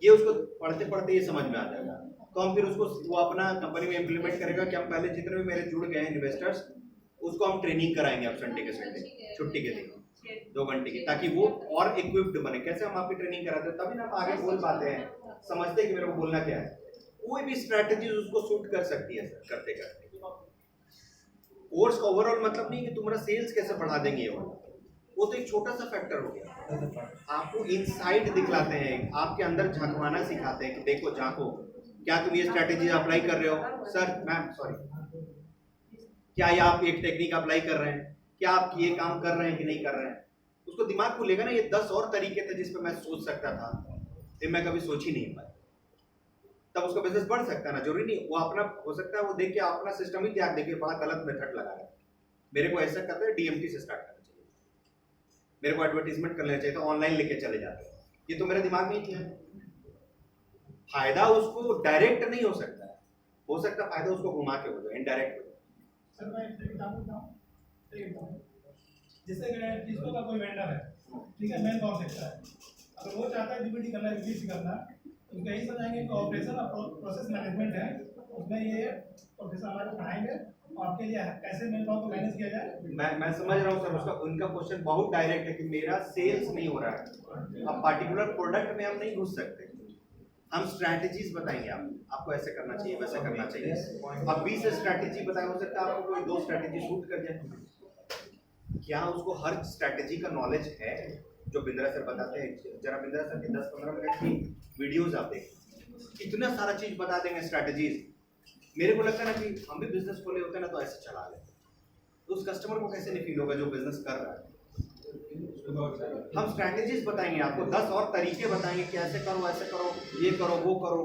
ये उसको पढ़ते पढ़ते ये समझ में आ जाएगा, तो हम फिर उसको वो अपना कंपनी में इम्प्लीमेंट करेगा कि हम पहले जितने भी मेरे जुड़ गए हैं इन्वेस्टर्स, उसको हम ट्रेनिंग कराएंगे अब संडे के संडे, छुट्टी के दिन 2 घंटे की, ताकि वो और इक्विप्ड बने। कैसे हम आपकी ट्रेनिंग कराते हैं तभी ना आप आगे बोल पाते हैं, समझते हैं कि मेरे को बोलना क्या है। कोई भी स्ट्रैटेजी उसको सूट कर सकती है सर करते करते। कोर्स का ओवरऑल मतलब नहीं कि तुम्हारा सेल्स कैसे बढ़ा देंगे, वो तो एक छोटा सा फैक्टर हो गया। आपको इनसाइट दिखलाते हैं, आपके अंदर झांकवाना सिखाते हैं कि देखो झांको, क्या तुम ये स्ट्रैटेजी अप्लाई कर रहे हो सर, मैम सॉरी, क्या ये आप एक टेक्निक अप्लाई कर रहे हैं, क्या आप ये काम कर रहे हैं कि नहीं कर रहे हैं। उसको दिमाग खुलेगा ना, ये 10 और तरीके थे जिस पे मैं सोच सकता था, तो मैं कभी सोच ही नहीं पाया, तब उसका बिजनेस बढ़ सकता है ना। जरूरी नहीं वो अपना, हो सकता है वो देख के अपना सिस्टम ही त्याग देके बड़ा गलत मेथड लगा रहा है, मेरे को ऐसा करते हैं डीएमटी से स्टार्ट करना चाहिए, मेरे को एडवर्टीजमेंट कर लेना चाहिए, तो ऑनलाइन लेके चले जाते हैं। ये तो मेरे दिमाग में ही किया। फायदा उसको डायरेक्ट नहीं हो सकता है, हो सकता है फायदा उसको घुमा के हो जाए, इनडायरेक्ट हो जाए। सर मैं एक एग्जांपल बताऊं, जैसे जिसको का कोई वेंडर है, ठीक है, मैन पावर सेक्टर है, अगर वो चाहता है डीबीटी करना है, बीबीसी करना है, तो उसको यही समझाएंगे कि ऑपरेशन और प्रोसेस मैनेजमेंट है, उसमें ये प्रोफेसर हमारे पढ़ाएंगे और आपके लिए कैसे मैन पावर को मैनेज किया जाए। मैं समझ रहा हूँ सर, उसका उनका क्वेश्चन बहुत डायरेक्ट है कि मेरा सेल्स नहीं हो रहा है, अब पार्टिकुलर प्रोडक्ट में हम नहीं घुस सकते, हम स्ट्रैटेजीज बताएंगे आपको ऐसे करना चाहिए, वैसे करना चाहिए। अब 20 स्ट्रैटेजी बताए, हो सकता है आपको कोई 2 स्ट्रैटेजी शूट कर जाए। क्या उसको हर स्ट्रैटेजी का नॉलेज है जो बिंद्रा सर बताते हैं? जरा बिंद्रा सर के 10-15 मिनट की वीडियोस आप देखें, इतना सारा चीज बता देंगे स्ट्रैटेजीज। मेरे को लगता है ना कि हम भी बिजनेस खोले होते हैं ना तो ऐसे चला लेते, तो उस कस्टमर को कैसे नहीं फील होगा जो बिजनेस कर रहा है। हम स्ट्रैटेजीज बताएंगे आपको, 10 और तरीके बताएंगे कि ऐसे करो, ऐसे करो, ये करो, वो करो।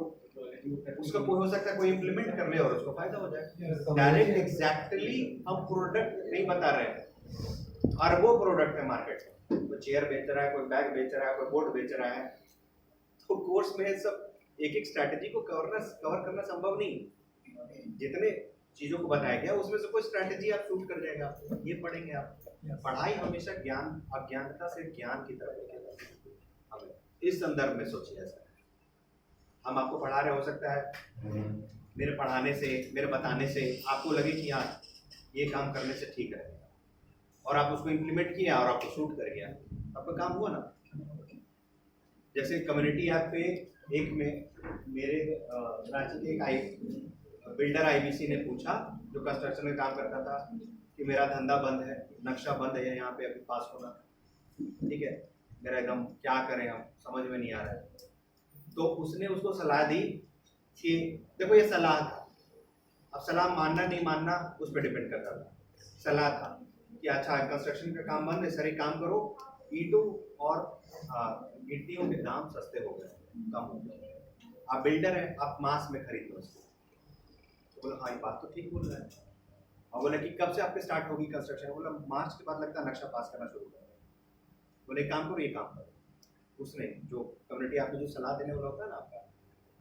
उसका कोई हो सकता है कोई इम्प्लीमेंट कर ले और उसको फायदा हो जाए। डायरेक्ट एग्जैक्टली हम प्रोडक्ट नहीं बता रहे हैं, अरबों प्रोडक्ट है मार्केट में, कोई चेयर बेच रहा है, कोई बैग बेच रहा है, कोई बोर्ड बेच रहा है। तो कोर्स में सब एक एक स्ट्रैटेजी को कवर करना संभव नहीं। जितने चीजों को बताया गया उसमें से कोई स्ट्रैटेजी आप शूट कर जाएगा, ये पढ़ेंगे आप। पढ़ाई हमेशा ज्ञान, अज्ञानता से ज्ञान की तरफ लेके हमें इस संदर्भ में सोचिए। ऐसा हम आपको पढ़ा रहे, हो सकता है मेरे पढ़ाने से, मेरे बताने से आपको लगे कि हाँ ये काम करने से ठीक रहेगा, और आप उसको इम्प्लीमेंट किया और आपको शूट कर गया, आपका काम हुआ ना। जैसे कम्युनिटी ऐप पे एक में मेरे रांची के एक बिल्डर आईबीसी ने पूछा, जो कंस्ट्रक्शन में काम करता था, कि मेरा धंधा बंद है, नक्शा बंद है यहाँ पे अभी पास होना, ठीक है, मेरा एकदम क्या करें, हम समझ में नहीं आ रहा है। तो उसने उसको सलाह दी कि देखो ये सलाह था, अब सलाह मानना नहीं मानना उस पर डिपेंड करता था। सलाह था कि अच्छा कंस्ट्रक्शन का काम बंद है सर, एक काम करो, ईंटों और गिट्टियों के दाम सस्ते हो गए, कम हो गए, आप बिल्डर हैं, आप मास में खरीद लो इसको। तो बोला हाँ ये बात तो ठीक बोल रहा है। और बोला कि कब से आपके स्टार्ट होगी कंस्ट्रक्शन? बोला मार्च के बाद लगता है नक्शा पास करना शुरू करें। बोले एक काम करो, ये काम करो। उसने जो कम्युनिटी आपको जो सलाह देने वाला होता है ना आपका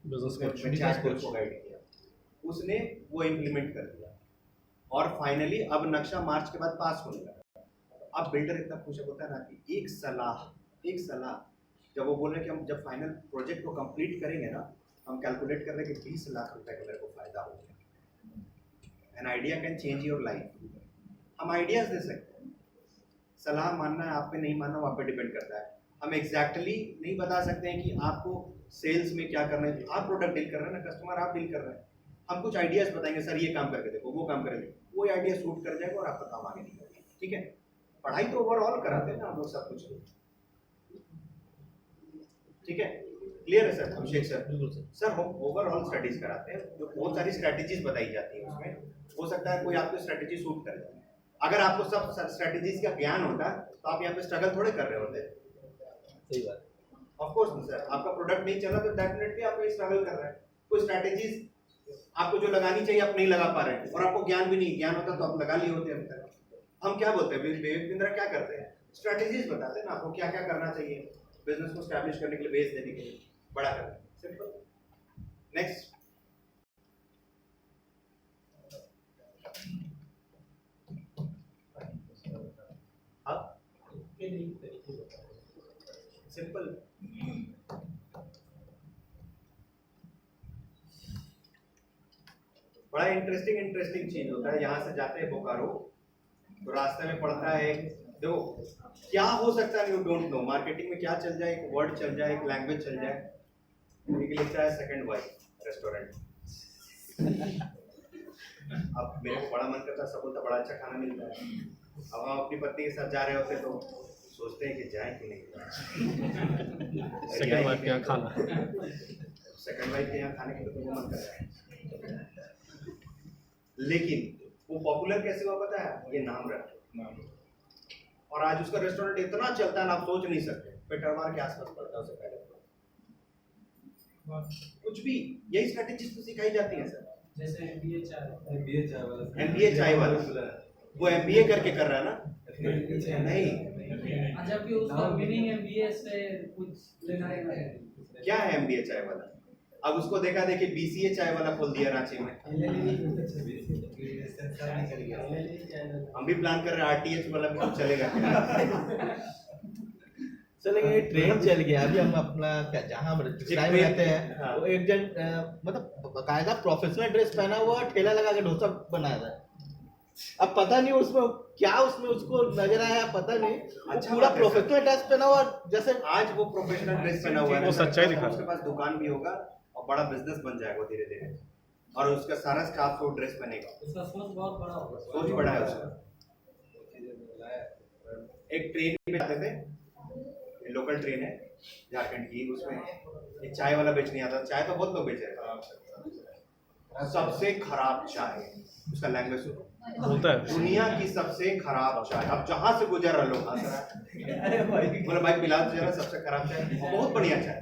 बिजनेस को गाइड किया, उसने वो इम्प्लीमेंट कर दिया, और फाइनली अब नक्शा मार्च के बाद पास होने लगा। अब बिल्डर इतना खुश होता है ना कि एक सलाह जब वो बोल रहे हैं कि हम जब फाइनल प्रोजेक्ट को कंप्लीट करेंगे ना, हम कैलकुलेट कर रहे हैं कि 20 लाख रुपए का मेरे को फायदा हो गया। An idea can change your life. हम आइडियाज दे सकते हैं, सलाह मानना है आप पे, नहीं मानना वो आप पे डिपेंड करता है। हम एग्जैक्टली नहीं बता सकते हैं कि आपको सेल्स में क्या करना है। आप प्रोडक्ट डील कर रहे हैं ना, कस्टमर आप डील कर रहे हैं, हम कुछ आइडियाज बताएंगे, सर ये काम करके देखो, वो काम करेंगे, वो आइडिया शूट कर जाएगा और आपका काम आगे निकलेगा। ठीक है, पढ़ाई तो ओवरऑल कराते हैं ना हम लोग सब कुछ। ठीक है, क्लियर है सर? अभिषेक सर? बिल्कुल सर। सर हम ओवरऑल स्टडीज कराते हैं, जो बहुत सारी स्ट्रेटेजीज बताई जाती है उसमें। हो सकता है कोई आपको स्ट्रेटेजी सूट कर जाए। अगर आपको सब स्ट्रेटेजीज का ज्ञान होता तो आप यहाँ पे स्ट्रगल थोड़े कर रहे होते। सही बात। ऑफ कोर्स नहीं सर, आपका प्रोडक्ट नहीं चला तो डेफिनेटली आप ये स्ट्रगल कर रहे हैं। कोई स्ट्रेटेजीज आपको जो लगानी चाहिए आप नहीं लगा पा रहे हैं, और आपको ज्ञान भी नहीं, ज्ञान होता तो आप लगा लिए होते अभी तक। हम क्या बोलते हैं, विवेक बिंद्रा क्या करते हैं, स्ट्रेटेजीज बताते हैं ना आपको क्या क्या करना चाहिए बिजनेस को स्टैब्लिश करने के लिए, बेस देने के लिए, बड़ा करना। सिंपल। Next, simple. बड़ा इंटरेस्टिंग चीज होता है। यहाँ से जाते हैं बोकारो तो रास्ते में पड़ता है देखो क्या हो सकता है, यू डोंट नो। मार्केटिंग में क्या चल जाए, एक वर्ड चल जाए, एक लैंग्वेज चल जाए। लिखता है सेकंड वाइफ रेस्टोरेंट। अब मेरे को बड़ा मन करता है, सब बोलता बड़ा अच्छा खाना मिलता है। अब हम अपनी पत्नी के साथ जा रहे होते तो सोचते हैं कि जाए कि नहीं जाए। सेकंड वाइफ के यहाँ खाना, सेकंड वाइफ के यहाँ खाने के तो मन कर रहा है, लेकिन वो पॉपुलर कैसे हुआ पता है? ये नाम रखा, और आज उसका रेस्टोरेंट इतना चलता है ना आप सोच नहीं सकते। पेटरवार के आसपास पड़ता है उससे पहले। कुछ भी यही स्ट्रेटेजी तो सिखाई जाती है सर। जैसे MBA चाय MBA चाय वाला वो MBA करके कर रहा है ना? नहीं, जबकि उसका मीनिंग MBA से कुछ लेना देना है। क्या है MBA चाय वाला? अब उसको देखा देखिए BCA चाय वाला खोल दिया रांची में। हम भी प्लान कर रहे हैं RTH वाला भी कुछ चलेगा। चलेगा, ये ट्रेन चल गया। अभी हम अपना क्या जहाँ टाइम रहते हैं हाँ। वो एक जन मतलब बकायदा प्रोफेशनल ड्रेस पहना हुआ ठेला लगा के डोसा बना रहा है। अब पता नहीं उसमें क्या उसमें उसको नजर आया, पता नहीं। अच्छा पूरा बात है प्रोफेशनल ड्रेस पहना हुआ जैसे आज वो प्रोफेशनल ड्रेस पहना हुआ है, वो सच्चाई दिखा। उसके पास दुकान भी होगा और बड़ा बिजनेस बन जाएगा धीरे धीरे, और उसका सारा स्टाफ वो ड्रेस पहनेगा। उसका सोच बहुत बड़ा होगा। सोच बड़ा है उसका। एक ट्रेन पे जाते थे, लोकल ट्रेन है झारखंड की, उसमें एक चाय वाला बेचने आता था। चाय तो बहुत लोग बेच रहे थे, सबसे खराब चाय, उसका लैंग्वेज सुनो, होता है। दुनिया की सबसे खराब चाय। अब जहां से गुजर रहा लोग हंस रहा है, बोले भाई पिला तो जरा सबसे खराब चाय, बहुत बढ़िया चाय।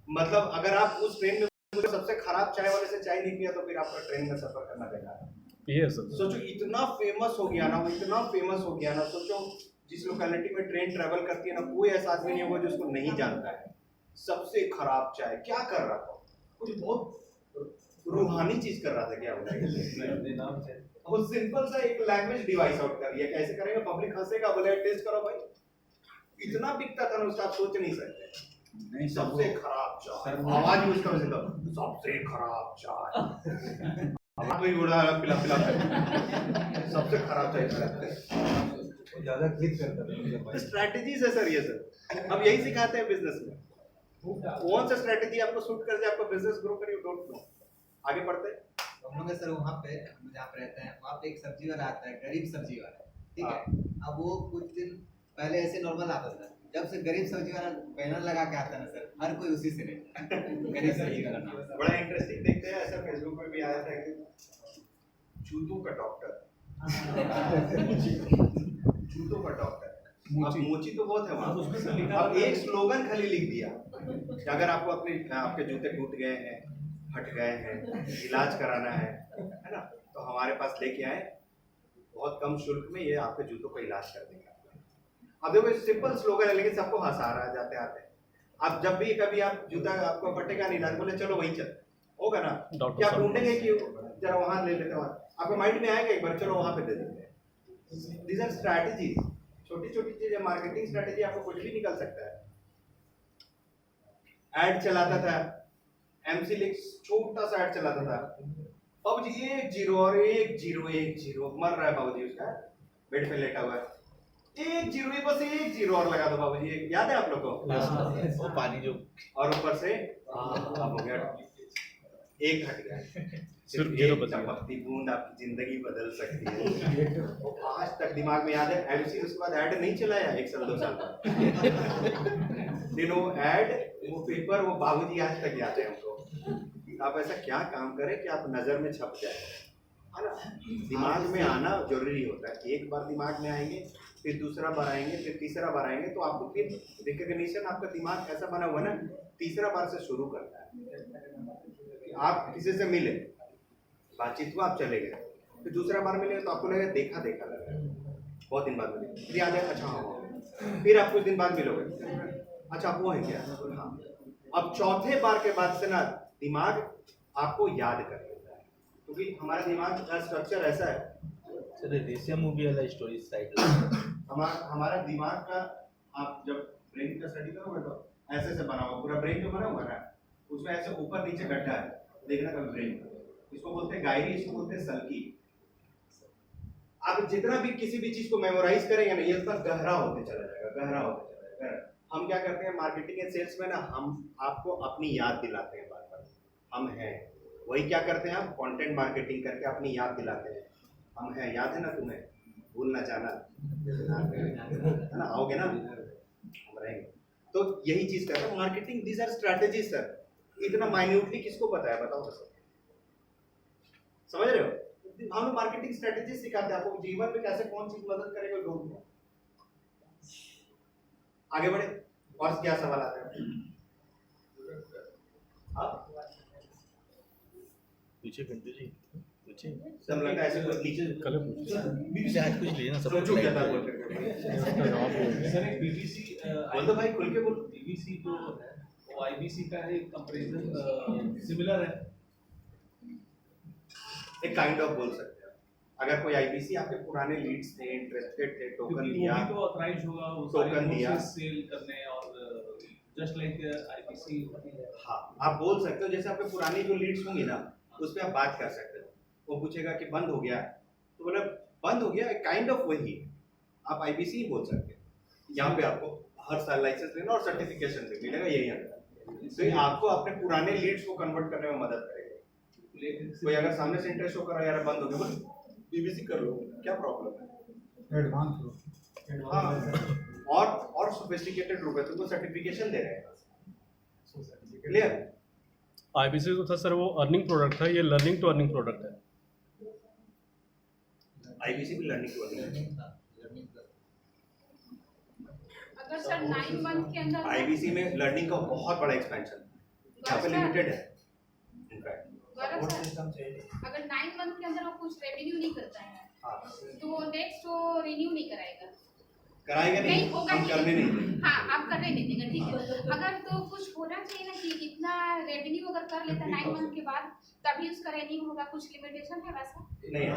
मतलब अगर आप उस ट्रेन में सबसे खराब चाय वाले से चाय नहीं पिया तो फिर आपका ट्रेन में सफर करना बेकार है। ये सब सोचो इतना फेमस हो गया ना, वो इतना फेमस हो गया ना, सोचो जिस लोकेलिटी में ट्रेन ट्रेवल करती है ना, कोई ऐसा आदमी नहीं होगा जो उसको नहीं जानता है। सबसे खराब चाय क्या कर रहा था, कुछ बहुत रूहानी चीज कर रहा था क्या होगा, वो सिंपल सा एक लैंग्वेज डिवाइस आउट कर दिया। कैसे करेंगे, पब्लिक हंसेगा, बोले टेस्ट करो भाई, इतना बिकता था ना उसका, आप सोच नहीं सकते। नहीं सबसे खराब चाय, आवाज यूज करो सबसे खराब चाय, अब कोई उड़ा पिला पिला सबसे खराब चाय ज्यादा क्लिक करता है। स्ट्रैटेजीज है सर ये सर, हम यही सिखाते हैं बिजनेस में। कौन सा स्ट्रैटेजी आपको सूट कर जाए, आपका बिजनेस ग्रो करे, यू डोंट नो। आगे बढ़ते हैं। हम लोग सर वहाँ पे हम जहाँ पे रहते हैं वहाँ पे एक सब्जी वाला आता है, गरीब सब्जी वाला, ठीक है। अब वो कुछ दिन पहले ऐसे नॉर्मल आता था, जब से गरीब सब्जी वाला बैनर लगा के आता है ना सर, हर कोई उसी से लेता है, गरीब सब्जी वाला नाम। बड़ा इंटरेस्टिंग देखते हैं, ऐसा फेसबुक पे भी आया था कि जूतों का डॉक्टर, जूतों का डॉक्टर। अब मोची तो बहुत है वहाँ, अब एक स्लोगन खाली लिख दिया कि अगर आपको आपके जूते टूट गए हैं, फट गए हैं, इलाज कराना है ना, तो हमारे पास लेके आए, बहुत कम शुल्क में ये आपके जूतों का इलाज कर देंगे। अब देखो सिंपल स्लोगन है, लेकिन सबको हंसा रहा है जाते आते। अब जब भी कभी आप जूता आपको फटेगा नहीं, इलाज बोले चलो वहीं चल, होगा ना, क्या आप ढूंढेंगे कि जरा वहां ले लेते हैं, आपके माइंड में आएगा एक बार चलो वहां पे दे देते हैं। दीज आर स्ट्रैटेजीज, छोटी छोटी चीजें, मार्केटिंग स्ट्रैटेजी, आपको कुछ भी निकल सकता है। ऐड चलाता था, एमसी लिक्स छोटा सा ऐड चलाता था, बाबूजी 1-0 और 1-0 मर रहा है बाबूजी, उसका बेड पे लेटा हुआ है, 1-0 बस 1-0 और लगा दो बाबूजी, याद है आप लोग को? वो पानी जो, और ऊपर से अब हो गया, एक हट गया, सिर्फ एक 0 बच गया। चमकती बूंद आपकी जिंदगी बदल सकती है। वो आज तक दिमाग में याद है। एमसी उसके बाद ऐड नहीं चलाया 1 साल 2 साल बाद, दिन वो ऐड, वो पेपर, वो बाबूजी आज तक याद है हमको। आप ऐसा क्या काम करें कि आप नजर में छप जाए, है ना। दिमाग में आना जरूरी होता है। एक बार दिमाग में आएंगे, फिर दूसरा बार आएंगे, फिर तीसरा बार आएंगे, तो आपको फिर रिकॉग्निशन, आपका दिमाग ऐसा बना हुआ ना, तीसरा बार से शुरू करता है। आप किसी से मिले, बातचीत हुआ, आप चले गए, फिर दूसरा बार मिले तो आपको लगा देखा देखा लगा, बहुत दिन बाद मिले, फिर याद है अच्छा हाँ, फिर आप कुछ दिन बाद मिलोगे, अच्छा वो है क्या, हाँ। अब चौथे बार के बाद से ना दिमाग आपको याद कर लेता है, क्योंकि हमारा दिमाग का स्ट्रक्चर ऐसा है। सर रेशिया मूवी वाला स्टोरी साइड, हमारा दिमाग का, आप जब ब्रेन का स्टडी करोगे तो ऐसे ऐसे बना हुआ, पूरा ब्रेन जो बना हुआ ना, उसमें ऐसे ऊपर नीचे गड्ढा है, देखना कभी ब्रेन, इसको बोलते हैं गायरी, इसको बोलते हैं सल्की। आप जितना भी किसी भी चीज को मेमोराइज करेंगे ना, ये उतना गहरा होते चला जाएगा, गहरा होते चला जाएगा। हम क्या करते हैं मार्केटिंग एंड सेल्स में ना, हम आपको अपनी याद दिलाते हैं बार बार, हम हैं। वही क्या करते हैं, आप कंटेंट मार्केटिंग करके अपनी याद दिलाते हैं, हम हैं, याद है ना तुम्हें, भूल ना जाना, है ना, आओगे ना, हम रहेंगे। तो यही चीज करते हैं marketing. These are strategies sir, इतना माइन्यूटली किसको पता है, बताओ सर, समझ रहे हो। हम मार्केटिंग स्ट्रैटेजी सिखाते हैं आपको, जीवन में कैसे कौन चीज मदद करेगा लोगों को। आगे बढ़े, और क्या सवाल आता है? पीछे घंटे जी, पीछे सब लगता है ऐसे कुछ नीचे कल पूछ पीछे आज कुछ लेना सब सोचो क्या था बोल करके। सर एक बीबीसी बोल दो भाई, खुल के बोलो। बीबीसी जो है वो आईबीसी का है, कंपैरिजन सिमिलर है, एक काइंड ऑफ बोल सकते हैं। अगर कोई आईबीसी आपके पुराने लीड्स थे, इंटरेस्टेड थे, टोकन क्योंकि दिया, वो भी तो ऑथराइज होगा वो टोकन दिया, सेल करने, और जस्ट लाइक आईबीसी। हाँ आप बोल सकते हो, जैसे आपके पुरानी जो लीड्स होंगी ना, उस पर आप बात कर सकते हो। वो पूछेगा कि बंद हो गया, तो मतलब बंद हो गया, एक काइंड ऑफ वही आप आईबीसी ही बोल सकते हो। यहाँ पे आपको हर साल लाइसेंस लेना और सर्टिफिकेशन भी मिलेगा, यही अंतर। तो ये आपको अपने पुराने लीड्स को कन्वर्ट करने में मदद करेगा। कोई अगर सामने से इंटरेस्ट होकर यार बंद हो गया, बोले बीबीसी कर लो, क्या प्रॉब्लम है, एडवांस लो। हाँ, और सोफिस्टिकेटेड रूप है, तुमको सर्टिफिकेशन दे रहे हैं, क्लियर। IBC जो था सर वो अर्निंग प्रोडक्ट था, ये लर्निंग टू अर्निंग प्रोडक्ट है। IBC भी लर्निंग टू अर्निंग। अगर सर 9 मंथ के अंदर IBC में लर्निंग का बहुत बड़ा एक्सपेंशन यहाँ पे लिमिटेड है इनफैक्ट। गौरव सर, अगर 9 मंथ के अंदर वो कुछ रेवेन्यू नहीं करता है हाँ तो नेक्स्ट वो रिन्यू नहीं कराएगा। कराएगा नहीं, होगा हम कि- करने नहीं देंगे। हाँ, आप करने नहीं देंगे, ठीक है। अगर तो कुछ होना चाहिए ना कि इतना रेवेन्यू अगर कर लेता 9 मंथ के बाद तभी उसका रेवेन्यू होगा, कुछ लिमिटेशन है वैसा? नहीं है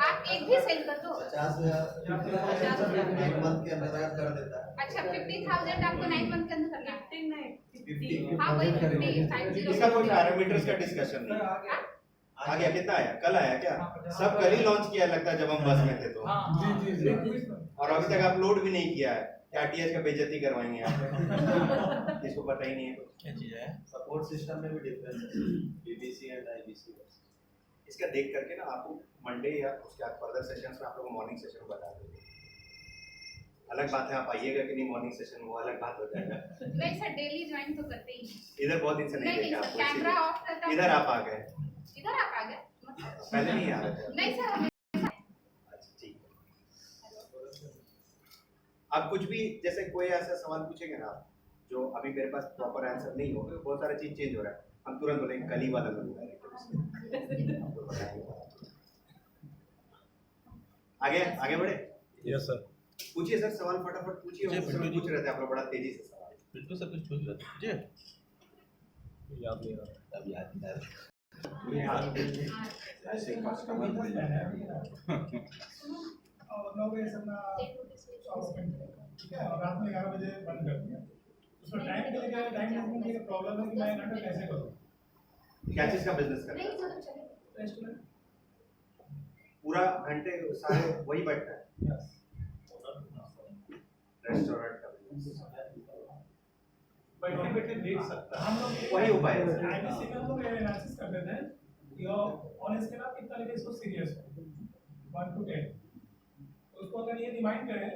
आप एक भी सेल कर दो। 50,000 एक मंथ के अंदर अगर कर देता है। अच्छा 50,000 आपको 9 मंथ के अंदर करना है। 50 हाँ वही 50 इसका कोई पैरामीटर्स का डिस्कशन नहीं है। आ गया, कितना आया, कल आया क्या? सब कल ही लॉन्च किया लगता है जब हम बस में थे तो। और अभी तक अपलोड भी नहीं किया है। क्या TH का बेइज्जती करवाएंगे आप? जिसको पता ही नहीं है। क्या चीज़ है? सपोर्ट सिस्टम में भी डिफरेंस है BBC एंड IBC। इसका देख करके ना आपको मंडे या उसके बाद फर्दर सेशंस में आप लोगों को मॉर्निंग सेशन बता देंगे। अलग बात है आप आइएगा कि नहीं मॉर्निंग सेशन, वो अलग बात हो जाएगा। नहीं सर, डेली ज्वाइन तो करते ही हैं। इधर बहुत दिन से नहीं नहीं देखे सर, आपको, कैमरा इसीलिए। ऑफ रहता है। इधर आप आ गए, इधर आप आ गए? पहले नहीं आ रहे थे। नहीं सर, हमें अच्छा ठीक है। आप कुछ भी जैसे कोई ऐसा सवाल पूछेंगे ना आप जो अभी मेरे पास प्रॉपर आंसर नहीं हो, बहुत सारा चीज चेंज हो रहा है, हम तुरंत बोलेंगे कल ही वाला लगूंगा। आगे आगे बढ़े। Yes sir. पूछिए सर, सवाल फटाफट पूछिए। जी, मुझसे बिल्कुल। पूछ रहे थे आप लोग बड़ा तेजी से सवाल। बिल्कुल सब कुछ पूछ रहे थे जी। याद नहीं आ रहा। अब याद नहीं आ रहा। ऐसे कस्टमर और 9 बजे से अपना शॉप ओपन किया, ठीक है, और रात में 11 बजे बंद कर दिया। उसमें टाइम के लिए क्या टाइम मैनेजमेंट की प्रॉब्लम है कि मैं हैंडल कैसे करूँ? क्या चीज का बिजनेस करते नहीं हैं? सर चले। रेस्टोरेंट। पूरा घंटे सारे वही बैठता है रेस्टोरेंट का बिजनेस। बैठे बैठे देख सकता है। हम लोग वही उपाय है। IBC में हम लोग एनालिसिस कर देते हैं कि ऑन स्केल आप कितना लेके इसको सीरियस हो 1 to 10। उसको अगर ये रिमाइंड करें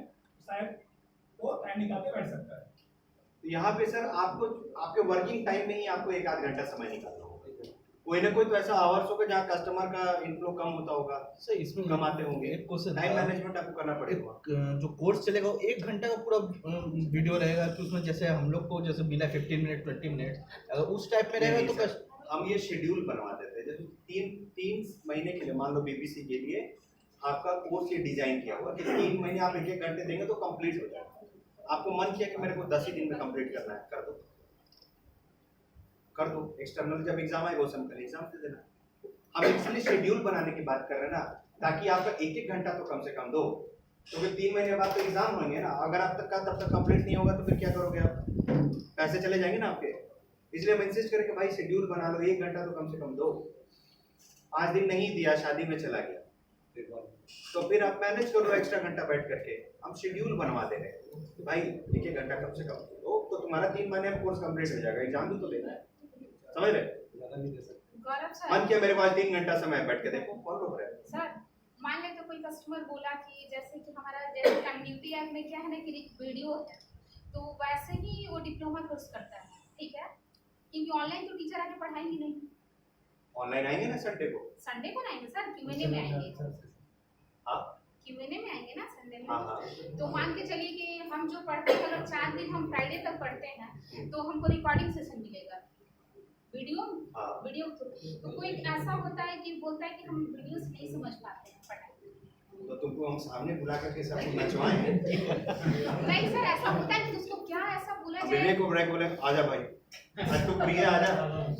शायद वो टाइम निकाल के बैठ सकता है। तो यहाँ पे सर आपको आपके वर्किंग टाइम में ही आपको 1 आध घंटा समय निकालना होगा। कोई ना कोई तो ऐसा आवर्स होगा जहाँ कस्टमर का इनफ्लो कम होता होगा, सर इसमें कम आते होंगे, एक क्वेश्चन टाइम मैनेजमेंट आपको करना पड़ेगा। एक जो कोर्स चलेगा वो 1 घंटे का पूरा वीडियो रहेगा कि उसमें जैसे हम लोग को जैसे बिना 15 मिनट 20 मिनट अगर उस टाइप में रहेगा नहीं, तो सर, हम ये शेड्यूल बनवा देते हैं। जैसे 3 महीने के लिए मान लो BBC के लिए आपका कोर्स ये डिजाइन किया हुआ कि 3 महीने आप 1-1 घंटे देंगे तो कंप्लीट हो जाएगा। आपको मन किया कि मेरे को 10 ही दिन में कंप्लीट करना है, कर दो। एक्सटर्नल जब एग्जाम आएगा उस समय कल एग्जाम दे देना। हम इसलिए शेड्यूल बनाने की बात कर रहे हैं ना, ताकि आपका 1-1 घंटा तो कम से कम दो, तो फिर 3 महीने बाद तो एग्जाम होंगे ना। अगर आप तब तक कंप्लीट नहीं होगा तो फिर क्या करोगे आप? पैसे चले जाएंगे ना आपके। इसलिए हम इंसिस्ट करें कि भाई शेड्यूल बना लो, 1 घंटा तो कम से कम दो। 5 दिन नहीं दिया, शादी में चला गया, तो फिर आप मैनेज करो एक्स्ट्रा घंटा बैठ करके। हम शेड्यूल बनवा दे रहे हैं भाई 1-1 घंटा कम से कम दो, तो तुम्हारा 3 महीने में कोर्स कंप्लीट हो जाएगा। एग्जाम भी तो देना है, समझ रहे? गौरव सर, मन किया मेरे पास 3 घंटा समय है, बैठ के देखो फॉलो करें। सर मान ले तो कोई कस्टमर बोला कि जैसे कि हमारा जैसे कम्युनिटी ऐप में क्या है ना कि वीडियो है, तो वैसे ही वो डिप्लोमा कोर्स करता है, ठीक है, क्योंकि ऑनलाइन तो टीचर आके पढ़ाएंगे नहीं। ऑनलाइन आएंगे ना संडे को? संडे को ना आएंगे सर, Q&A में आएंगे। हाँ Q&A में आएंगे ना संडे में। हाँ हाँ। तो मान के चलिए कि हम जो पढ़ते हैं अगर 4 दिन हम फ्राइडे तक पढ़ते हैं तो हमको रिकॉर्डिंग सेशन मिलेगा, वीडियो हाँ। तो कोई ऐसा होता है कि बोलता है कि हम वीडियो से नहीं समझ पाते हैं पढ़ाई। तो तुमको हम सामने बुला करके सब नचवाएं। नहीं सर, ऐसा होता है कि उसको क्या ऐसा बोला अब जाए। विवेक को ब्रेक बोले आजा भाई, आज तो फ्री है, आजा